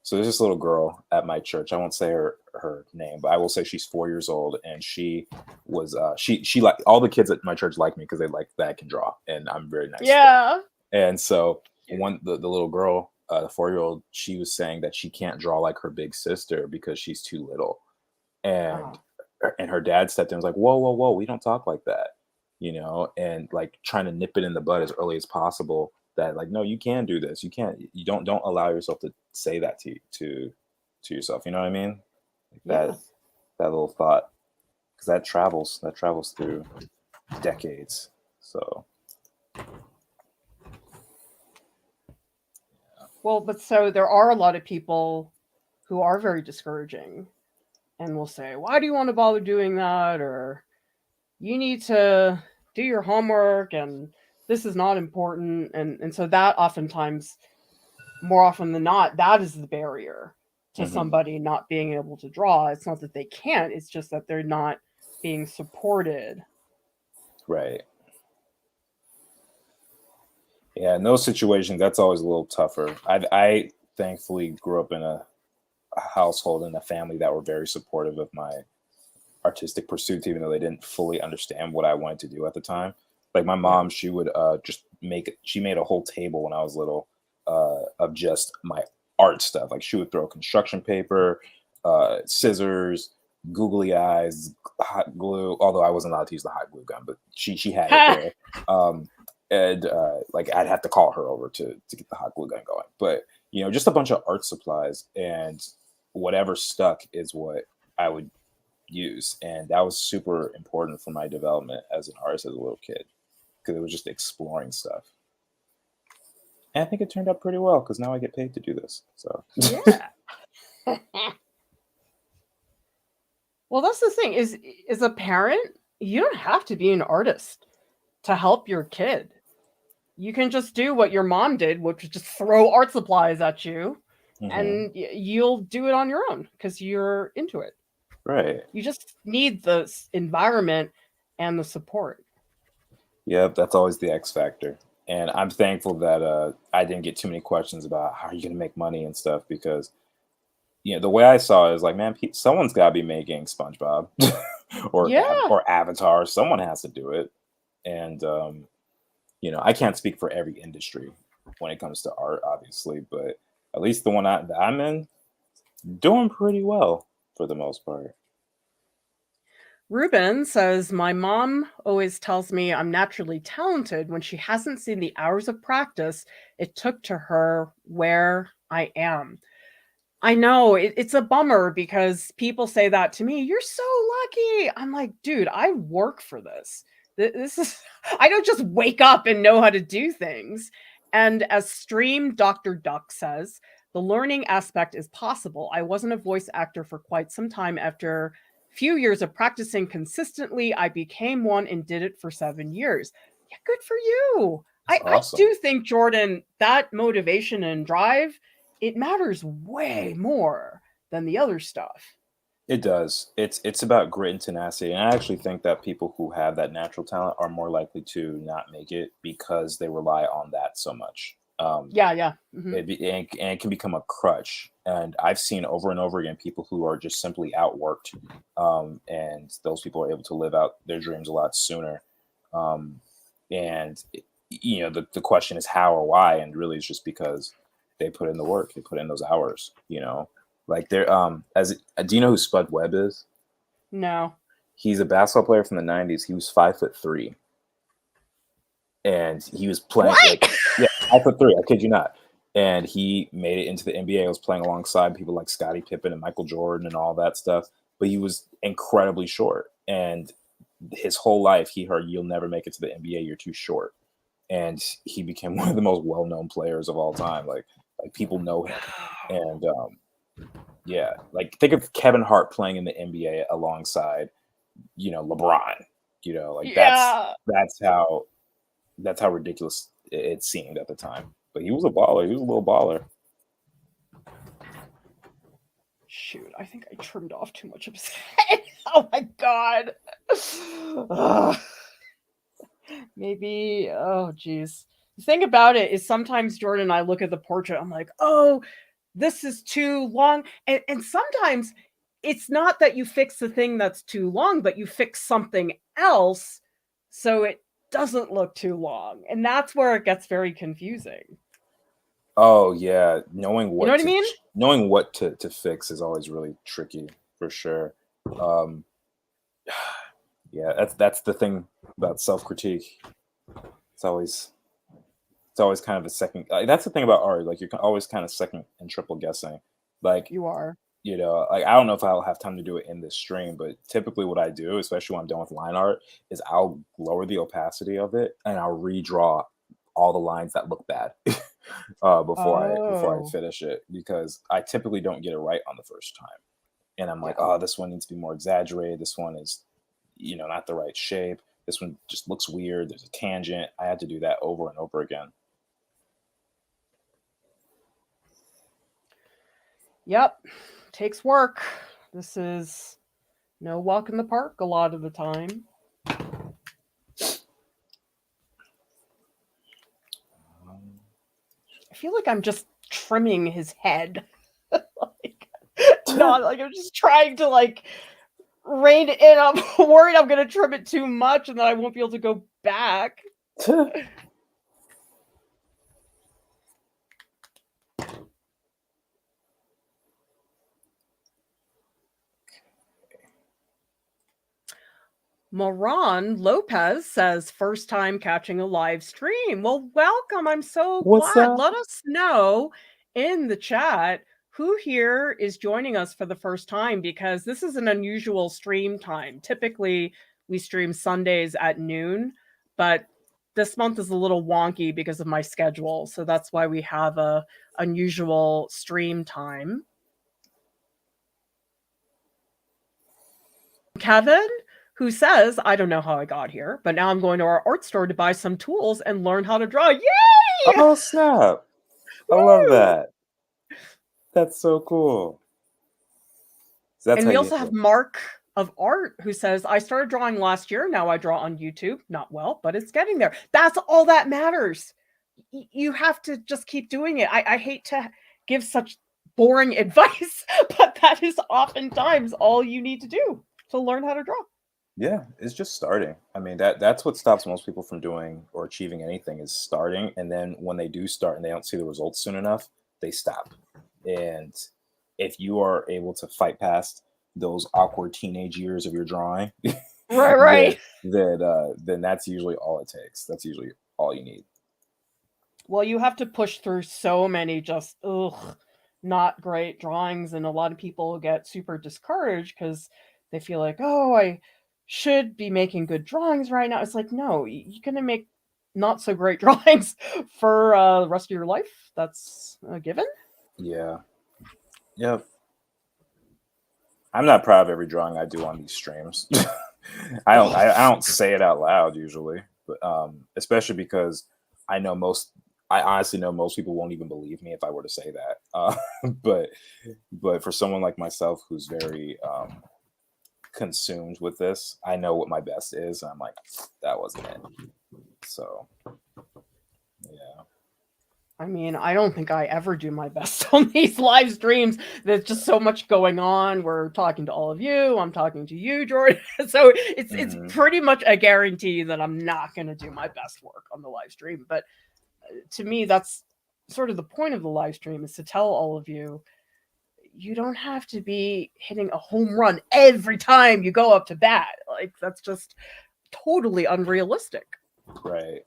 so there's this little girl at my church. I won't say her name, but I will say she's 4 years old, and she was she like all the kids at my church like me because they like that I can draw, and I'm very nice to them. Yeah. And so Cute. the little girl, the 4-year-old, she was saying that she can't draw like her big sister because she's too little, and Oh, her dad stepped in and was like, whoa, whoa, whoa, we don't talk like that, and like trying to nip it in the bud as early as possible, that, like, no, you can do this, you don't allow yourself to say that to yourself, you know what I mean? Like yeah. that little thought, because that travels through decades. So Well, but so there are a lot of people who are very discouraging and will say, why do you want to bother doing that? Or you need to do your homework, and this is not important. And so that oftentimes, more often than not, that is the barrier to mhm, somebody not being able to draw. It's not that they can't, it's just that they're not being supported. right, Yeah, in those situations, that's always a little tougher. I thankfully grew up in a household and a family that were very supportive of my artistic pursuits, even though they didn't fully understand what I wanted to do at the time. Like my Yeah. mom, she would she made a whole table when I was little of just my art stuff. Like she would throw construction paper, scissors, googly eyes, hot glue. Although I wasn't allowed to use the hot glue gun, but she had it Ha! there. And like I'd have to call her over to get the hot glue gun going. But just a bunch of art supplies, and whatever stuck is what I would use, and that was super important for my development as an artist as a little kid, because it was just exploring stuff. And I think it turned out pretty well because now I get paid to do this. So Yeah. Well, that's the thing is as a parent, you don't have to be an artist to help your kid. You can just do what your mom did, which is just throw art supplies at you, Mhm. and you'll do it on your own because you're into it. Right. You just need the environment and the support. Yep, that's always the X factor. And I'm thankful that I didn't get too many questions about how are you going to make money and stuff, because the way I saw it is like, man, someone's got to be making SpongeBob or Yeah. or Avatar. Someone has to do it. And I can't speak for every industry when it comes to art, obviously, but at least the one that I'm in, doing pretty well for the most part. Ruben says, my mom always tells me I'm naturally talented when she hasn't seen the hours of practice it took to her where I am. I know it's a bummer because people say that to me. You're so lucky. I'm like, dude, I work for this. This is, I don't just wake up and know how to do things. And as Stream Dr. Duck says, the learning aspect is possible. I wasn't a voice actor for quite some time. After a few years of practicing consistently, I became one and did it for 7 years. Yeah, good for you. That's I awesome. do think, Jordan, that motivation and drive, it matters way more than the other stuff. It does. It's about grit and tenacity, and I actually think that people who have that natural talent are more likely to not make it because they rely on that so much. Yeah, yeah. Hmm. And it can become a crutch. And I've seen over and over again people who are just simply outworked, and those people are able to live out their dreams a lot sooner. Um, and the question is how or why, and really it's just because they put in the work, they put in those hours. Like they're do you know who Spud Webb is? No. He's a basketball player from the '90s. He was 5'3", and he was playing like, What? yeah, 5'3". I kid you not. And he made it into the NBA. He was playing alongside people like Scottie Pippen and Michael Jordan and all that stuff. But he was incredibly short. And his whole life, he heard, "You'll never make it to the NBA. You're too short." And he became one of the most well-known players of all time. Like people know him. And yeah, like think of Kevin Hart playing in the NBA alongside, LeBron. Like that's Yeah. that's how that's how ridiculous it seemed at the time. But he was a baller. He was a little baller. Shoot, I think I trimmed off too much of his head. Oh my god. Ugh. Maybe, oh geez. The thing about it is sometimes Jordan and I look at the portrait, I'm like, oh, this is too long. And sometimes it's not that you fix the thing that's too long, but you fix something else so it doesn't look too long. And that's where it gets very confusing. Oh yeah, You know what I mean? knowing what to fix is always really tricky for sure. Um, yeah, that's the thing about self critique. It's always it's always kind of a second. That's the thing about art. Like you're always kind of second and triple guessing. Like You are. like I don't know if I'll have time to do it in this stream, but typically what I do, especially when I'm done with line art, is I'll lower the opacity of it and I'll redraw all the lines that look bad before I Oh. finish it, because I typically don't get it right on the first time. And I'm like, Yeah. oh, this one needs to be more exaggerated. This one is, not the right shape. This one just looks weird. There's a tangent. I had to do that over and over again. Yep. Takes work. This is no walk in the park a lot of the time. feel like I'm just trimming his head. Like, not like I'm just trying to like rein it in. I'm worried I'm gonna trim it too much and then I won't be able to go back. Moran Lopez says, first time catching a live stream. Well, welcome. I'm so What's glad. up? Let us know in the chat who here is joining us for the first time, because this is an unusual stream time. Typically, we stream Sundays at noon, but this month is a little wonky because of my schedule. So that's why we have a unusual stream time. Kevin, who says, I don't know how I got here, but now I'm going to our art store to buy some tools and learn how to draw. Yay! Oh, snap. I love that. That's so cool. So that's and how we you also have Mark of Art, who says, I started drawing last year. Now I draw on YouTube. Not well, but it's getting there. That's all that matters. You have to just keep doing it. I hate to give such boring advice, but that is oftentimes all you need to do to learn how to draw. Yeah, it's just starting. I mean, that's what stops most people from doing or achieving anything is starting. And then when they do start and they don't see the results soon enough, they stop. And if you are able to fight past those awkward teenage years of your drawing, Right. then that's usually all it takes. That's usually all you need. Well, you have to push through so many just not great drawings, and a lot of people get super discouraged because they feel like, oh, I should be making good drawings right now. It's like, no, you're gonna make not so great drawings for the rest of your life. That's a given. Yeah. Yep. I'm not proud of every drawing I do on these streams. I don't say it out loud usually, but especially because I honestly know most people won't even believe me if I were to say that. But for someone like myself who's very consumed with this, I know what my best is, and I'm like, that wasn't it. So yeah. I mean, I don't think I ever do my best on these live streams. There's just so much going on. We're talking to all of you. I'm talking to you, Jordan. So it's pretty much a guarantee that I'm not going to do my best work on the live stream. But to me, that's sort of the point of the live stream, is to tell all of you, you don't have to be hitting a home run every time you go up to bat. Like, that's just totally unrealistic. Right.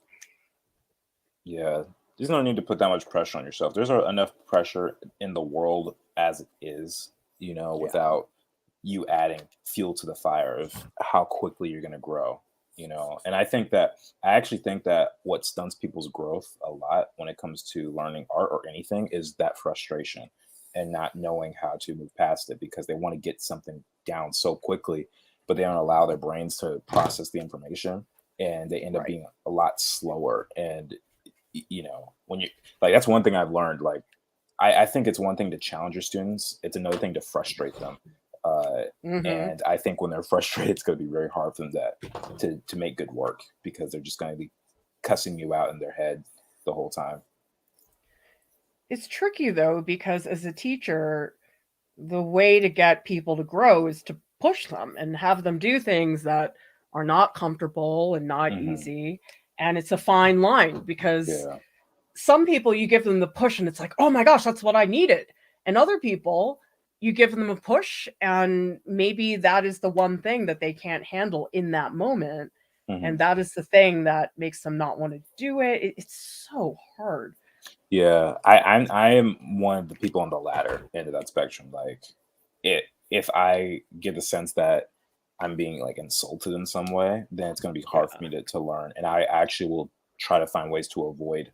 Yeah. There's no need to put that much pressure on yourself. There's enough pressure in the world as it is, without you adding fuel to the fire of how quickly you're going to grow, And I actually think that what stunts people's growth a lot when it comes to learning art or anything is that frustration and not knowing how to move past it, because they want to get something down so quickly, but they don't allow their brains to process the information, and they end up being a lot slower. And when you that's one thing I've learned. Like, I think it's one thing to challenge your students. It's another thing to frustrate them. And I think when they're frustrated, it's going to be very hard for them to make good work, because they're just going to be cussing you out in their head the whole time. It's tricky though, because as a teacher, the way to get people to grow is to push them and have them do things that are not comfortable and not easy. And it's a fine line, because some people, you give them the push and it's like, oh my gosh, that's what I needed. And other people, you give them a push and maybe that is the one thing that they can't handle in that moment. And that is the thing that makes them not want to do it. It's so hard. Yeah, I am one of the people on the latter end of that spectrum. Like, if I get the sense that I'm being like insulted in some way, then it's going to be hard for me to learn. And I actually will try to find ways to avoid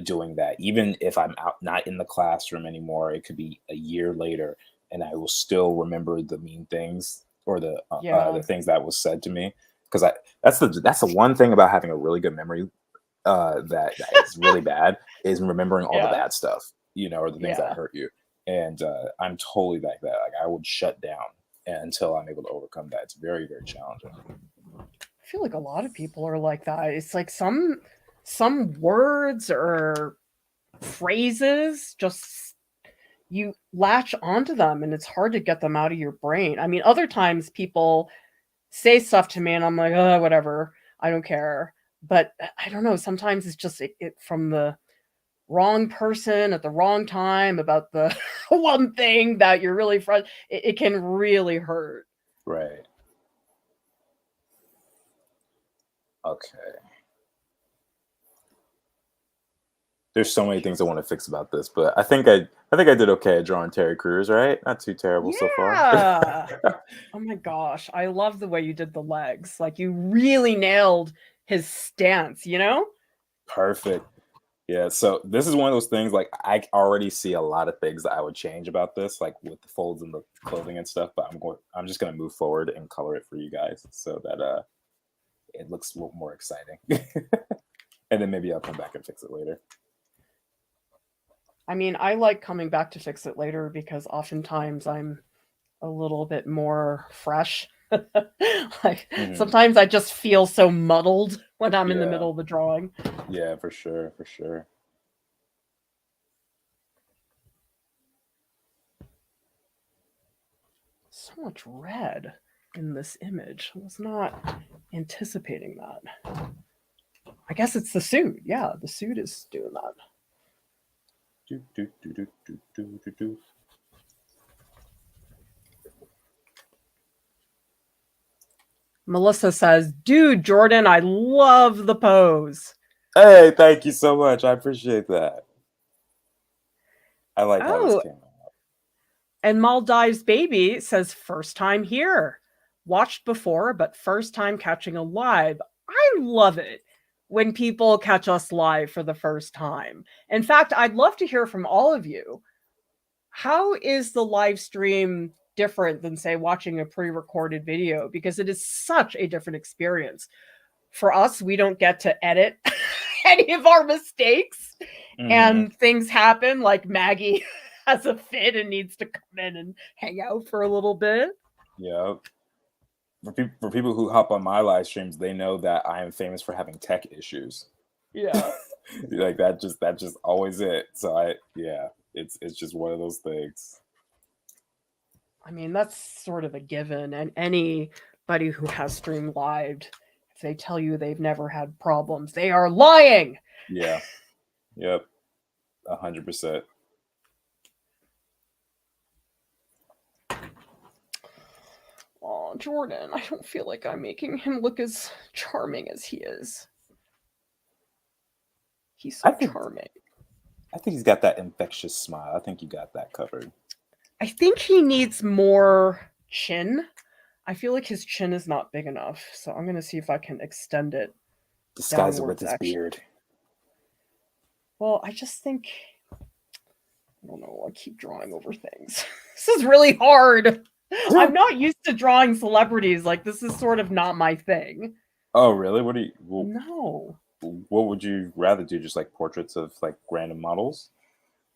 doing that, even if I'm not in the classroom anymore. It could be a year later, and I will still remember the mean things or the things that was said to me, because that's the one thing about having a really good memory that is really bad, is remembering all the bad stuff, or the things that hurt you. And I'm totally like that. Like, I would shut down until I'm able to overcome that. It's very, very challenging. I feel like a lot of people are like that. It's like some words or phrases just you latch onto them and it's hard to get them out of your brain. I mean, other times people say stuff to me and I'm like, oh, whatever, I don't care. But I don't know, sometimes it's just it from the wrong person at the wrong time about the one thing that you're really it can really hurt. Right. Okay. There's so many things I want to fix about this, but I think I did okay at drawing Terry Crews, right? Not too terrible so far. Yeah. Oh my gosh, I love the way you did the legs. Like you really nailed his stance, you know? Perfect. Yeah, so this is one of those things, like, I already see a lot of things that I would change about this, like with the folds and the clothing and stuff, but I'm just gonna move forward and color it for you guys so that it looks a little more exciting. And then maybe I'll come back and fix it later. I mean, I like coming back to fix it later because oftentimes I'm a little bit more fresh. Like sometimes I just feel so muddled when I'm in the middle of the drawing. Yeah, for sure, for sure. So much red in this image. I was not anticipating that. I guess it's the suit. Yeah, the suit is doing that. Melissa says, dude, Jordan, I love the pose. Hey, thank you so much. I appreciate that. I like how this came out. And Maldives Baby says, first time here. Watched before, but first time catching a live. I love it when people catch us live for the first time. In fact, I'd love to hear from all of you. How is the live stream different than, say, watching a pre-recorded video? Because it is such a different experience. For us, we don't get to edit any of our mistakes, and things happen, like Maggie has a fit and needs to come in and hang out for a little bit. Yeah. For people who hop on my live streams, they know that I am famous for having tech issues. Yeah. Like that's just always it. So it's just one of those things. I mean, that's sort of a given, and anybody who has streamed live, if they tell you they've never had problems, they are lying. Yeah. Yep. 100%. Oh, Jordan, I don't feel like I'm making him look as charming as he is. He's so charming. I think he's got that infectious smile. I think you got that covered. I think he needs more chin. I feel like his chin is not big enough, so I'm going to see if I can extend it. Disguise it with his beard. Well, I just think... I don't know. I keep drawing over things. This is really hard. I'm not used to drawing celebrities. Like, this is sort of not my thing. Oh, really? What do you... No. What would you rather do? Just like portraits of like random models?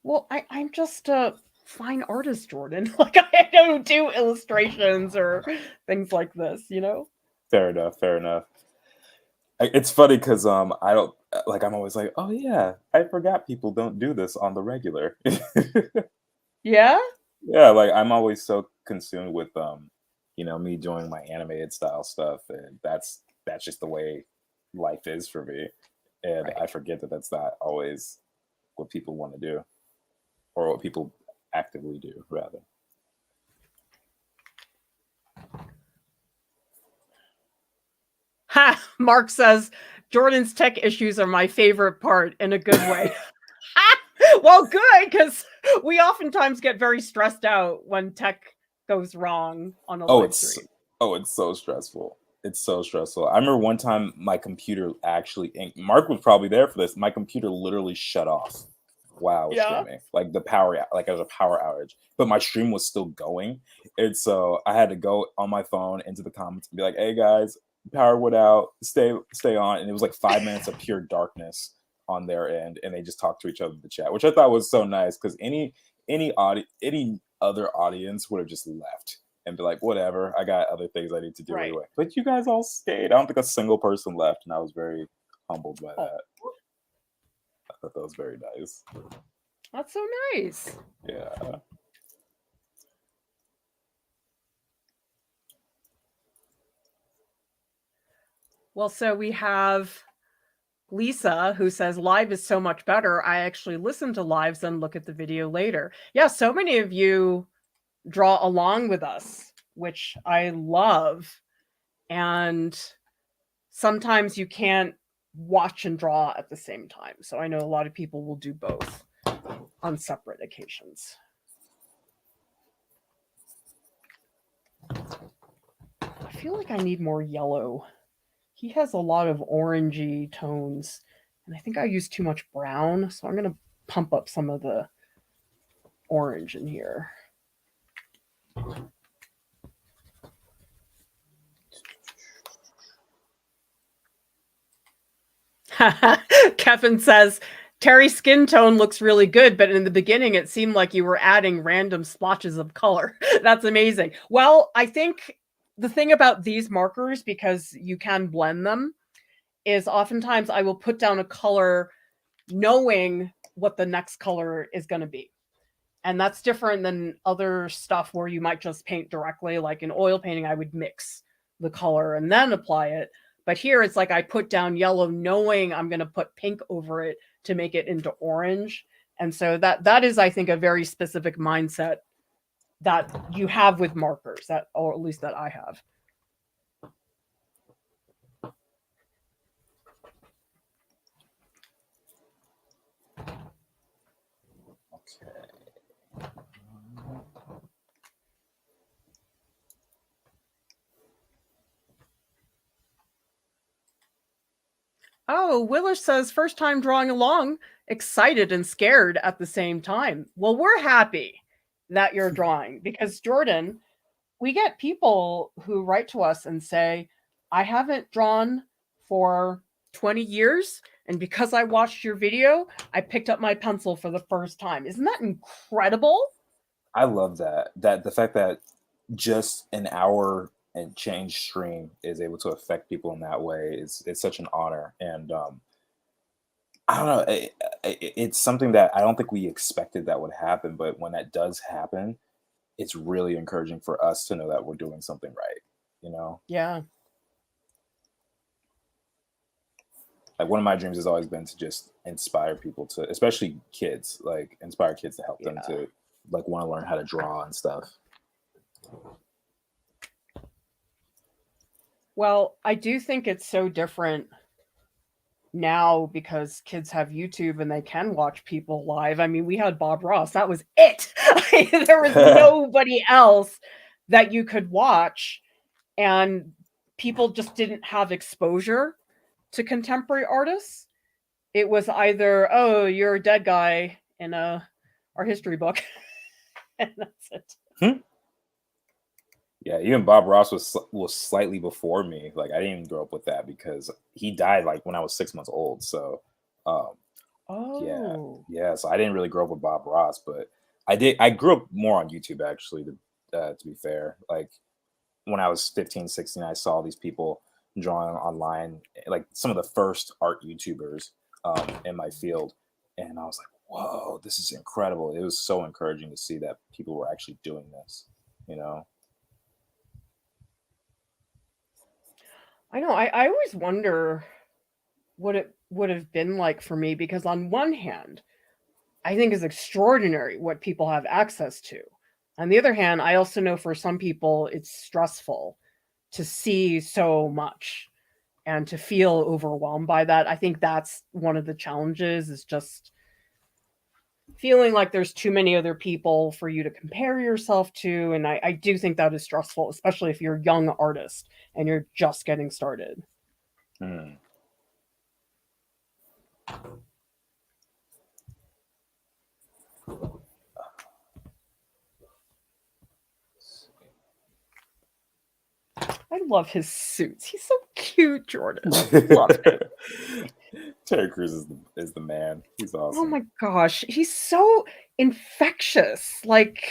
Well, I'm just a fine artist, Jordan. Like, I don't do illustrations or things like this, you know? Fair enough. Fair enough. It's funny because I don't like. I'm always like, oh yeah, I forgot people don't do this on the regular. Yeah. Yeah, like I'm always so consumed with me doing my animated style stuff, and that's just the way life is for me, and I forget that that's not always what people want to do, or what people actively do, rather. Ha! Mark says, Jordan's tech issues are my favorite part in a good way. Well, good, because we oftentimes get very stressed out when tech goes wrong on a live stream. It's so stressful. It's so stressful. I remember one time my computer Mark was probably there for this. My computer literally shut off while I was streaming. Like there was a power outage, but my stream was still going. And so I had to go on my phone into the comments and be like, hey guys, power went out, stay on. And it was like 5 minutes of pure darkness on their end, and they just talked to each other in the chat, which I thought was so nice, because any other audience would have just left and be like, whatever, I got other things I need to do anyway. But you guys all stayed. I don't think a single person left, and I was very humbled by that. I thought that that was very nice. That's so nice. Yeah. Well, so we have Lisa, who says live is so much better. I actually listen to lives and look at the video later. Yeah, so many of you draw along with us, which I love. And sometimes you can't watch and draw at the same time. So I know a lot of people will do both on separate occasions. I feel like I need more yellow. He has a lot of orangey tones, and I think I use too much brown, so I'm going to pump up some of the orange in here. Kevin says, Terry's skin tone looks really good, but in the beginning it seemed like you were adding random splotches of color. That's amazing. Well, I think the thing about these markers, because you can blend them, is oftentimes I will put down a color knowing what the next color is going to be. And that's different than other stuff where you might just paint directly. Like in oil painting, I would mix the color and then apply it. But here it's like I put down yellow knowing I'm going to put pink over it to make it into orange. And so that is, I think, a very specific mindset that you have with markers, that, or at least that I have. Okay. Oh, Willish says first time drawing along, excited and scared at the same time. Well, we're happy that you're drawing because Jordan, we get people who write to us and say, I haven't drawn for 20 years. And because I watched your video, I picked up my pencil for the first time. Isn't that incredible? I love that. That the fact that just an hour and change stream is able to affect people in that way is it's such an honor. And I don't know, it's something that I don't think we expected that would happen, but when that does happen, it's really encouraging for us to know that we're doing something right, you know? Yeah. Like one of my dreams has always been to just inspire people to, especially kids, like inspire kids to help them to like want to learn how to draw and stuff. Well, I do think it's so different now because kids have YouTube and they can watch people live. I mean, we had Bob Ross. That was it. There was nobody else that you could watch. And people just didn't have exposure to contemporary artists. It was either, oh, you're a dead guy in our history book. And that's it. Yeah, even Bob Ross was slightly before me. Like I didn't even grow up with that because he died like when I was 6 months old. So yeah. So I didn't really grow up with Bob Ross, but I grew up more on YouTube actually, to be fair. Like when I was 15, 16, I saw these people drawing online, like some of the first art YouTubers in my field. And I was like, whoa, this is incredible. It was so encouraging to see that people were actually doing this, you know? I know. I always wonder what it would have been like for me, because on one hand, I think it's extraordinary what people have access to. On the other hand, I also know for some people it's stressful to see so much and to feel overwhelmed by that. I think that's one of the challenges, is just feeling like there's too many other people for you to compare yourself to. And I do think that is stressful, especially if you're a young artist and you're just getting started. I love his suits. He's so cute, Jordan. Love it. Terry Crews is the man. He's awesome. Oh my gosh, he's so infectious. Like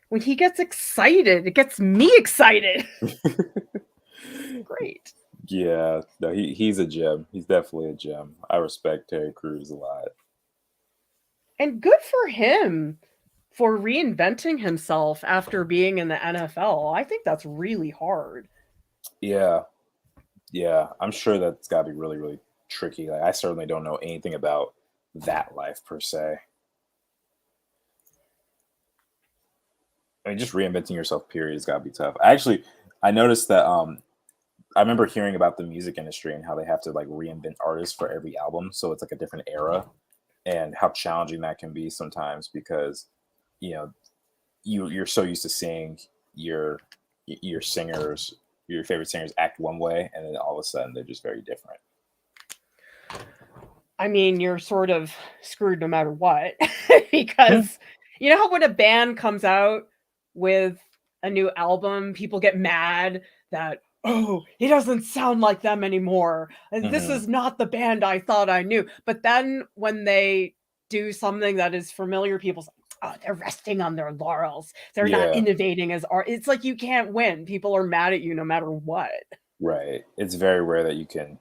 when he gets excited, it gets me excited. Great. Yeah, no, he's a gem. He's definitely a gem. I respect Terry Crews a lot. And good for him for reinventing himself after being in the NFL. I think that's really hard. Yeah, yeah. I'm sure that's got to be really, really tricky. Like, I certainly don't know anything about that life per se. I mean, just reinventing yourself, period, has got to be tough. I noticed that I remember hearing about the music industry and how they have to like reinvent artists for every album, so it's like a different era, and how challenging that can be sometimes because you know you're so used to seeing your your singers, your favorite singers act one way, and then all of a sudden they're just very different. I mean, you're sort of screwed no matter what Hmm. because you know how when a band comes out with a new album, people get mad that, oh, he doesn't sound like them anymore. And this Hmm. is not the band I thought I knew. But then when they do something that is familiar, people say, oh, they're resting on their laurels. They're not Yeah, innovating as art. It's like you can't win. People are mad at you no matter what. right. It's very rare that you can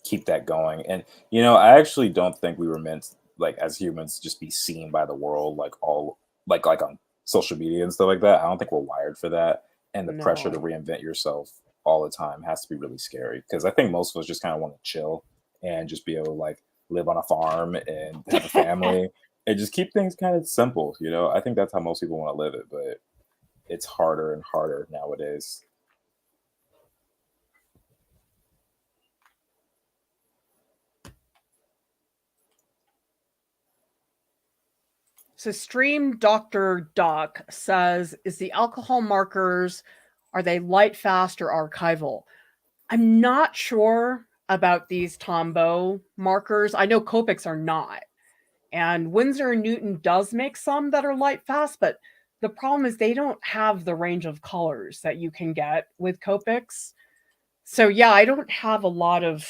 keep that going. And I actually don't think we were meant, like, as humans, just be seen by the world, like, all like on social media and stuff like that. I don't think we're wired for that. And the pressure to No. reinvent yourself all the time has to be really scary, because I think most of us just kind of want to chill and just be able to like live on a farm and have a family and just keep things kind of simple. I think that's how most people want to live it, but it's harder and harder nowadays. So Stream Dr. Duck says, is the alcohol markers, are they light fast or archival? I'm not sure about these Tombow markers. I know Copics are not. And Winsor and Newton does make some that are light fast, but the problem is they don't have the range of colors that you can get with Copics. So yeah, I don't have a lot of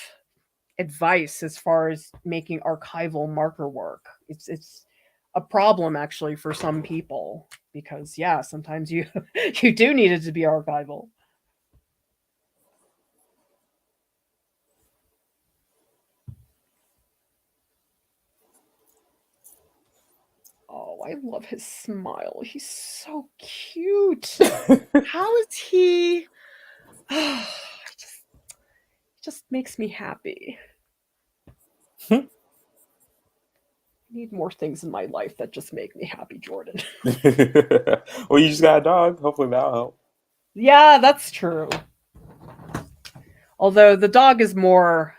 advice as far as making archival marker work. It's a problem actually for some people because yeah, sometimes you you do need it to be archival. Oh, I love his smile. He's so cute. How is he? Just makes me happy. I need more things in my life that just make me happy, Jordan. Well, you just got a dog. Hopefully that'll help. Yeah, that's true. Although the dog is more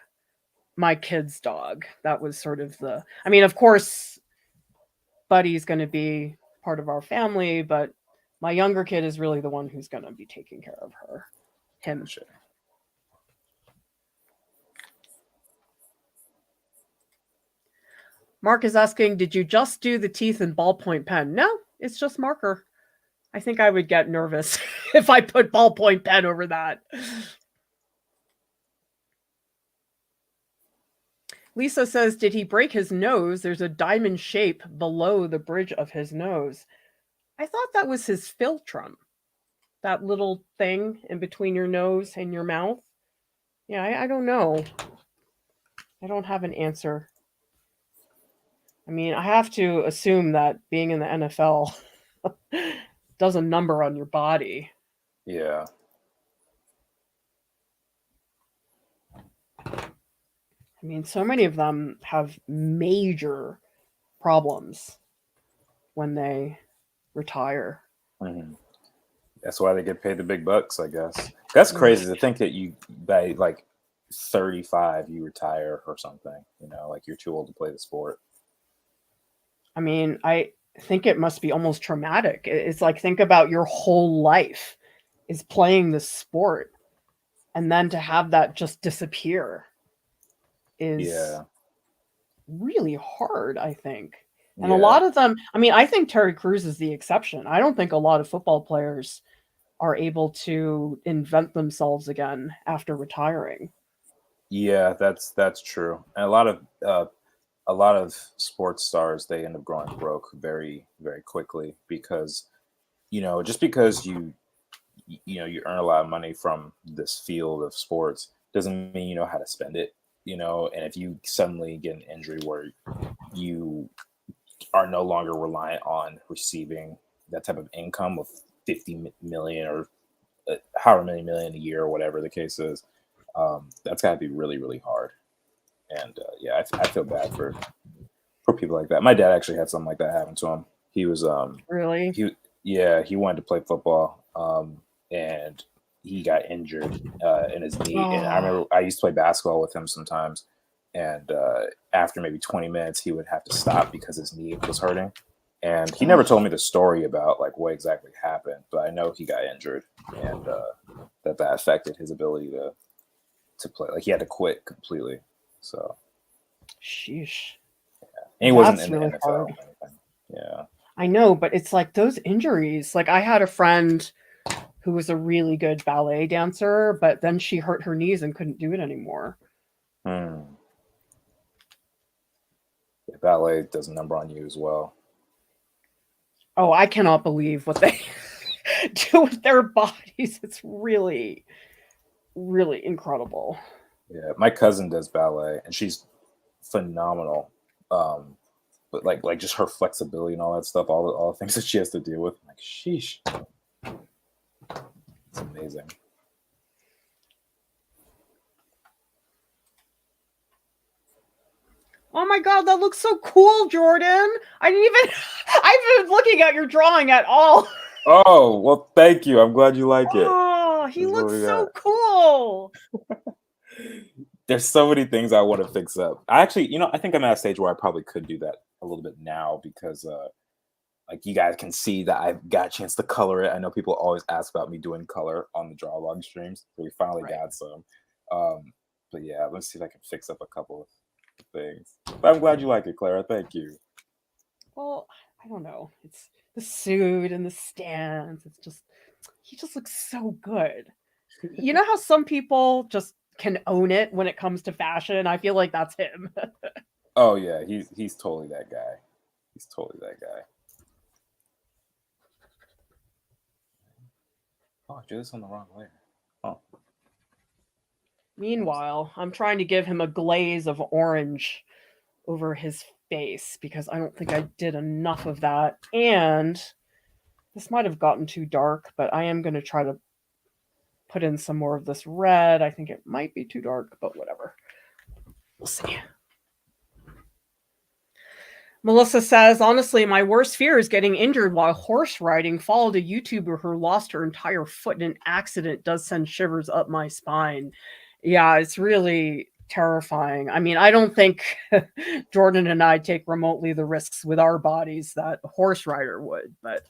my kid's dog. That was sort of the. I mean, of course, Buddy's going to be part of our family, but my younger kid is really the one who's going to be taking care of her. Him. Gotcha. Mark is asking, did you just do the teeth and ballpoint pen? No, it's just marker. I think I would get nervous if I put ballpoint pen over that. Lisa says, did he break his nose? There's a diamond shape below the bridge of his nose. I thought that was his philtrum, that little thing in between your nose and your mouth. Yeah, I don't know. I don't have an answer. I mean, I have to assume that being in the NFL does a number on your body. Yeah. I mean, so many of them have major problems when they retire. Mhm. That's why they get paid the big bucks, I guess. That's crazy to think that you, by like 35, you retire or something. Like you're too old to play the sport. I mean, I think it must be almost traumatic. It's like think about your whole life is playing this sport and then to have that just disappear is Yeah. really hard, I think. And a Yeah. lot of them, I mean, I think Terry Crews is the exception. I don't think a lot of football players are able to invent themselves again after retiring. Yeah, that's true. And a lot of sports stars, they end up going broke very, very quickly because, just because you earn a lot of money from this field of sports doesn't mean you know how to spend it. you know, and if you suddenly get an injury where you are no longer reliant on receiving that type of income of 50 million or however many million a year or whatever the case is, that's got to be really, really hard. And yeah, I feel bad for people like that. My dad actually had something like that happen to him. He was Really? he wanted to play football, and he got injured in his knee. And I Oh, remember I used to play basketball with him sometimes, and after maybe 20 minutes, he would have to stop because his knee was hurting. And he never told me the story about like what exactly happened, but I know he got injured, and that affected his ability to play. Like he had to quit completely. So, sheesh. and he wasn't That's in the really NFL hard. or anything. Yeah. I know, but it's like those injuries. Like I had a friend who was a really good ballet dancer, but then she hurt her knees and couldn't do it anymore. Hmm. Yeah, ballet does a number on you as well. Oh, I cannot believe what they do with their bodies. It's really, really incredible. Yeah, my cousin does ballet, and she's phenomenal. Um, but like just her flexibility and all that stuff, all the things that she has to deal with, I'm like sheesh, it's amazing. Oh my god, that looks so cool, Jordan. I didn't even I've been looking at your drawing at all. Oh well, thank you. I'm glad you like it. Oh, he This is what looks we so got. cool. There's so many things I want to fix up. I actually, you know, I think I'm at a stage where I probably could do that a little bit now because like you guys can see that I've got a chance to color it. I know people always ask about me doing color on the draw log streams. So we finally Right. got some. But yeah, let's see if I can fix up a couple of things. But I'm glad you like it, Clara. Thank you. Well, I don't know. It's the suit and the stance. It's just he just looks so good. You know how some people just can own it when it comes to fashion? I feel like that's him. Oh yeah, he's totally that guy. He's totally that guy. Oh, I drew this on the wrong layer. Oh, Meanwhile, I'm trying to give him a glaze of orange over his face because I don't think I did enough of that. And this might have gotten too dark, but I am going to try to put in some more of this red. I think it might be too dark, but whatever. We'll see. Melissa says, honestly, my worst fear is getting injured while horse riding. Followed a YouTuber who lost her entire foot in an accident. Does send shivers up my spine. Yeah, it's really terrifying. I mean, I don't think Jordan and I take remotely the risks with our bodies that a horse rider would, but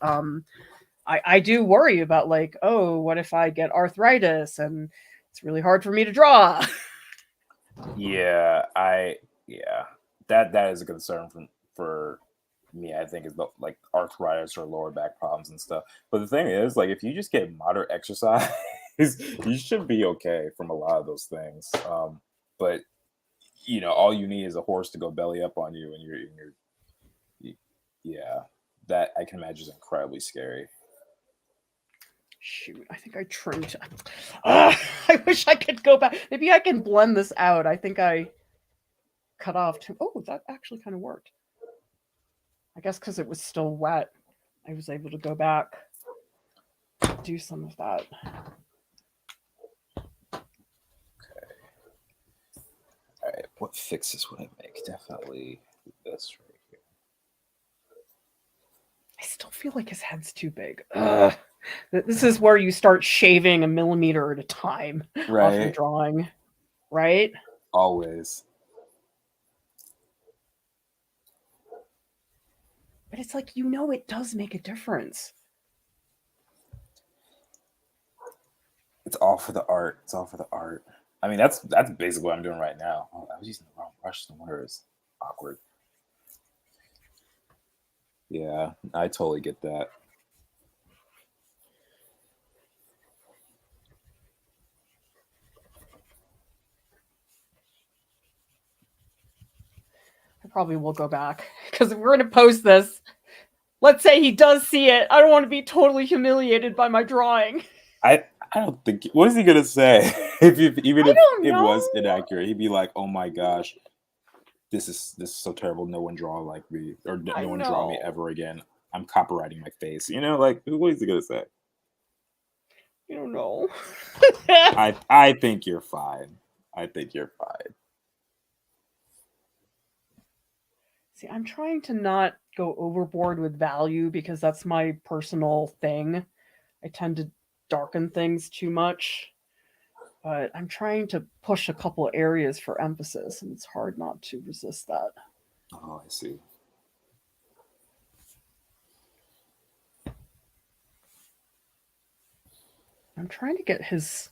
I do worry about like, oh, what if I get arthritis and it's really hard for me to draw. yeah, yeah, that is a concern for me. I think is the, like arthritis or lower back problems and stuff. But the thing is, like, if you just get moderate exercise, you should be okay from a lot of those things. But you know, all you need is a horse to go belly up on you, and yeah, that I can imagine is incredibly scary. Shoot, I think I trimmed. I wish I could go back. Maybe I can blend this out. I think I cut off too. Oh, that actually kind of worked. I guess because it was still wet, I was able to go back, do some of that. All right, what fixes would I make? Definitely this right here. I still feel like his head's too big. Ugh. This is where you start shaving a millimeter at a time off your Right, drawing, right? always. But it's like, you know, it does make a difference. It's all for the art. It's all for the art. I mean, that's basically what I'm doing right now. Oh, I was using the wrong brush. No wonder it's awkward. Yeah, I totally get that. I probably will go back because if we're going to post this, let's say he does see it. I don't want to be totally humiliated by my drawing. I I don't think. What is he gonna say? Even I if don't it know. was inaccurate, he'd be like, "Oh my gosh, this is so terrible. No one draw like me, or I no one draw me know. ever again. I'm copywriting my face." Like what is he gonna say? I don't know. I think you're fine. I think you're fine. See, I'm trying to not go overboard with value because that's my personal thing. I tend to darken things too much, but I'm trying to push a couple areas for emphasis, and it's hard not to resist that. Oh, I see. I'm trying to get his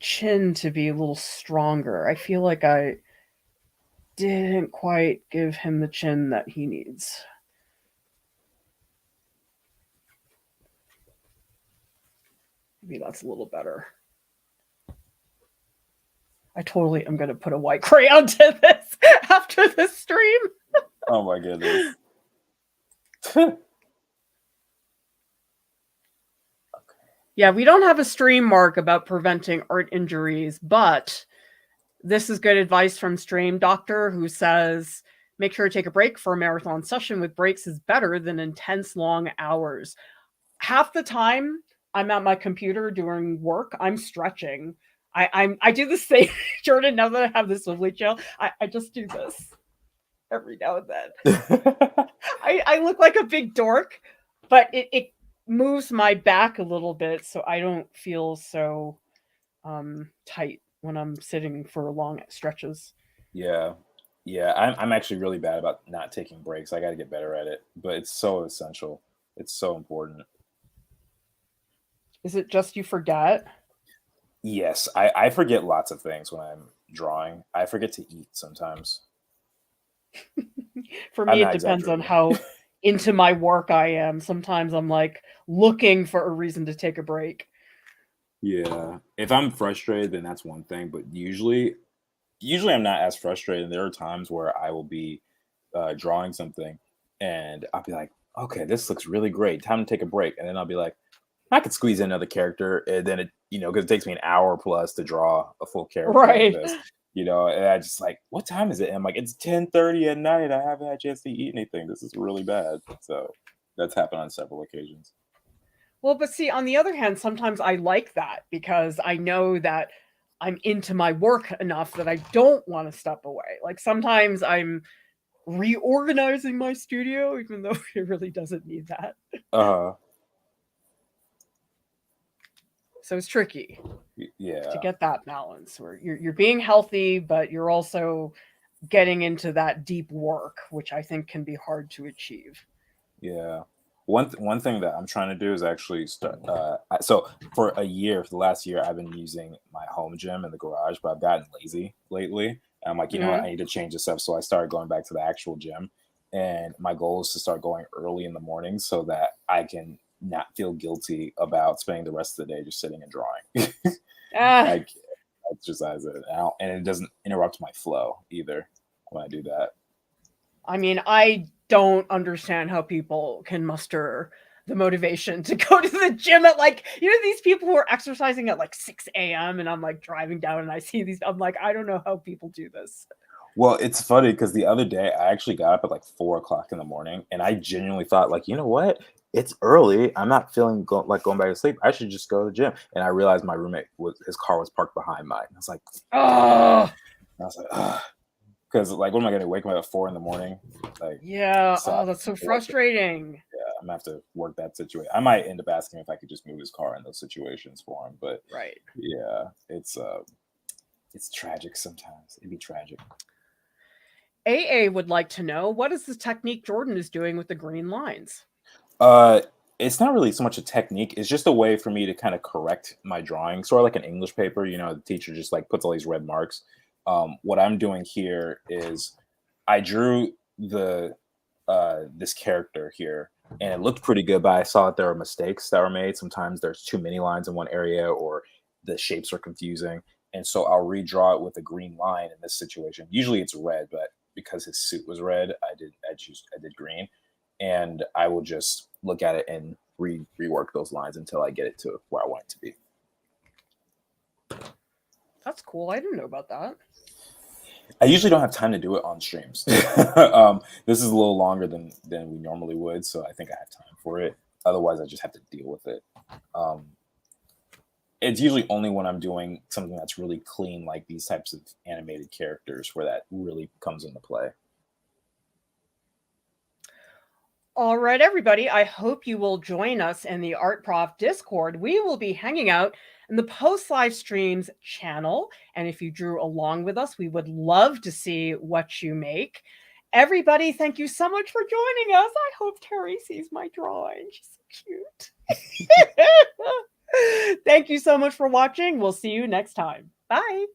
chin to be a little stronger. I feel like I didn't quite give him the chin that he needs. Maybe that's a little better. I totally am going to put a white crayon to this after the stream. Oh my goodness. Yeah, we don't have a stream mark about preventing art injuries, but this is good advice from Stream Doctor, who says make sure to take a break for a marathon session with breaks is better than intense long hours. Half the time I'm at my computer doing work, I'm stretching. I do the same, Jordan. Now that I have this lovely chill, I just do this every now and then. I look like a big dork, but it moves my back a little bit so I don't feel so tight when I'm sitting for long stretches. Yeah. Yeah, I'm actually really bad about not taking breaks. I got to get better at it, but it's so essential. It's so important. Is it just you forget? Yes, I forget lots of things when I'm drawing. I forget to eat sometimes. For I'm me, it not depends on exaggerating. how into my work I am. Sometimes I'm like looking for a reason to take a break. Yeah. If I'm frustrated, then that's one thing, but usually I'm not as frustrated. There are times where I will be drawing something and I'll be like, okay, this looks really great. Time to take a break. And then I'll be like, I could squeeze in another character. And then because it takes me an hour plus to draw a full character like Right. this, and I just like, what time is it? And I'm like, it's 10:30 at night. I haven't had a chance to eat anything. This is really bad. So that's happened on several occasions. Well, but see, on the other hand, sometimes I like that because I know that I'm into my work enough that I don't want to step away. Like sometimes I'm reorganizing my studio, even though it really doesn't need that. Uh, So it's tricky to yeah. get that balance where you're being healthy, but you're also getting into that deep work, which I think can be hard to achieve. Yeah. One thing that I'm trying to do is actually start. So for a year, for the last year, I've been using my home gym in the garage, but I've gotten lazy lately. And I'm like, you know what? Mm-hmm. I need to change this up. So I started going back to the actual gym, and my goal is to start going early in the morning so that I can not feel guilty about spending the rest of the day just sitting and drawing. Ah, I can exercise it, and it doesn't interrupt my flow either when I do that. I mean, I don't understand how people can muster the motivation to go to the gym at like, these people who are exercising at like 6 a.m. and I'm like driving down and I see these. I'm like, I don't know how people do this. Well, it's funny because the other day I actually got up at like 4 o'clock in the morning, and I genuinely thought, like, you know what? It's early. I'm not feeling like going back to sleep. I should just go to the gym. And I realized my roommate was his car was parked behind mine. I was like, Oh, I was like, because like, what am I going to wake him up at 4 in the morning? Like, yeah. so Oh, that's so frustrating. I'm gonna have to work that situation. I might end up asking if I could just move his car in those situations for him, but Right. yeah, it's tragic sometimes. It'd be tragic. AA would like to know what is the technique Jordan is doing with the green lines? Uh, it's not really so much a technique. It's just a way for me to kind of correct my drawing, sort of like an English paper. The teacher just like puts all these red marks. What I'm doing here is I drew the this character here, and it looked pretty good, but I saw that there were mistakes that were made. Sometimes there's too many lines in one area, or the shapes are confusing, and so I'll redraw it with a green line in this situation. Usually it's red, but because his suit was red, I did green, and I will just look at it and rework those lines until I get it to where I want it to be. That's cool. I didn't know about that. I usually don't have time to do it on streams. This is a little longer than we normally would, so I think I have time for it. Otherwise, I just have to deal with it. It's usually only when I'm doing something that's really clean, like these types of animated characters, where that really comes into play. All right, everybody. I hope you will join us in the Art Prof Discord. We will be hanging out in the post live streams channel. And if you drew along with us, we would love to see what you make. Everybody, thank you so much for joining us. I hope Terry sees my drawing. She's so cute. Thank you so much for watching. We'll see you next time. Bye.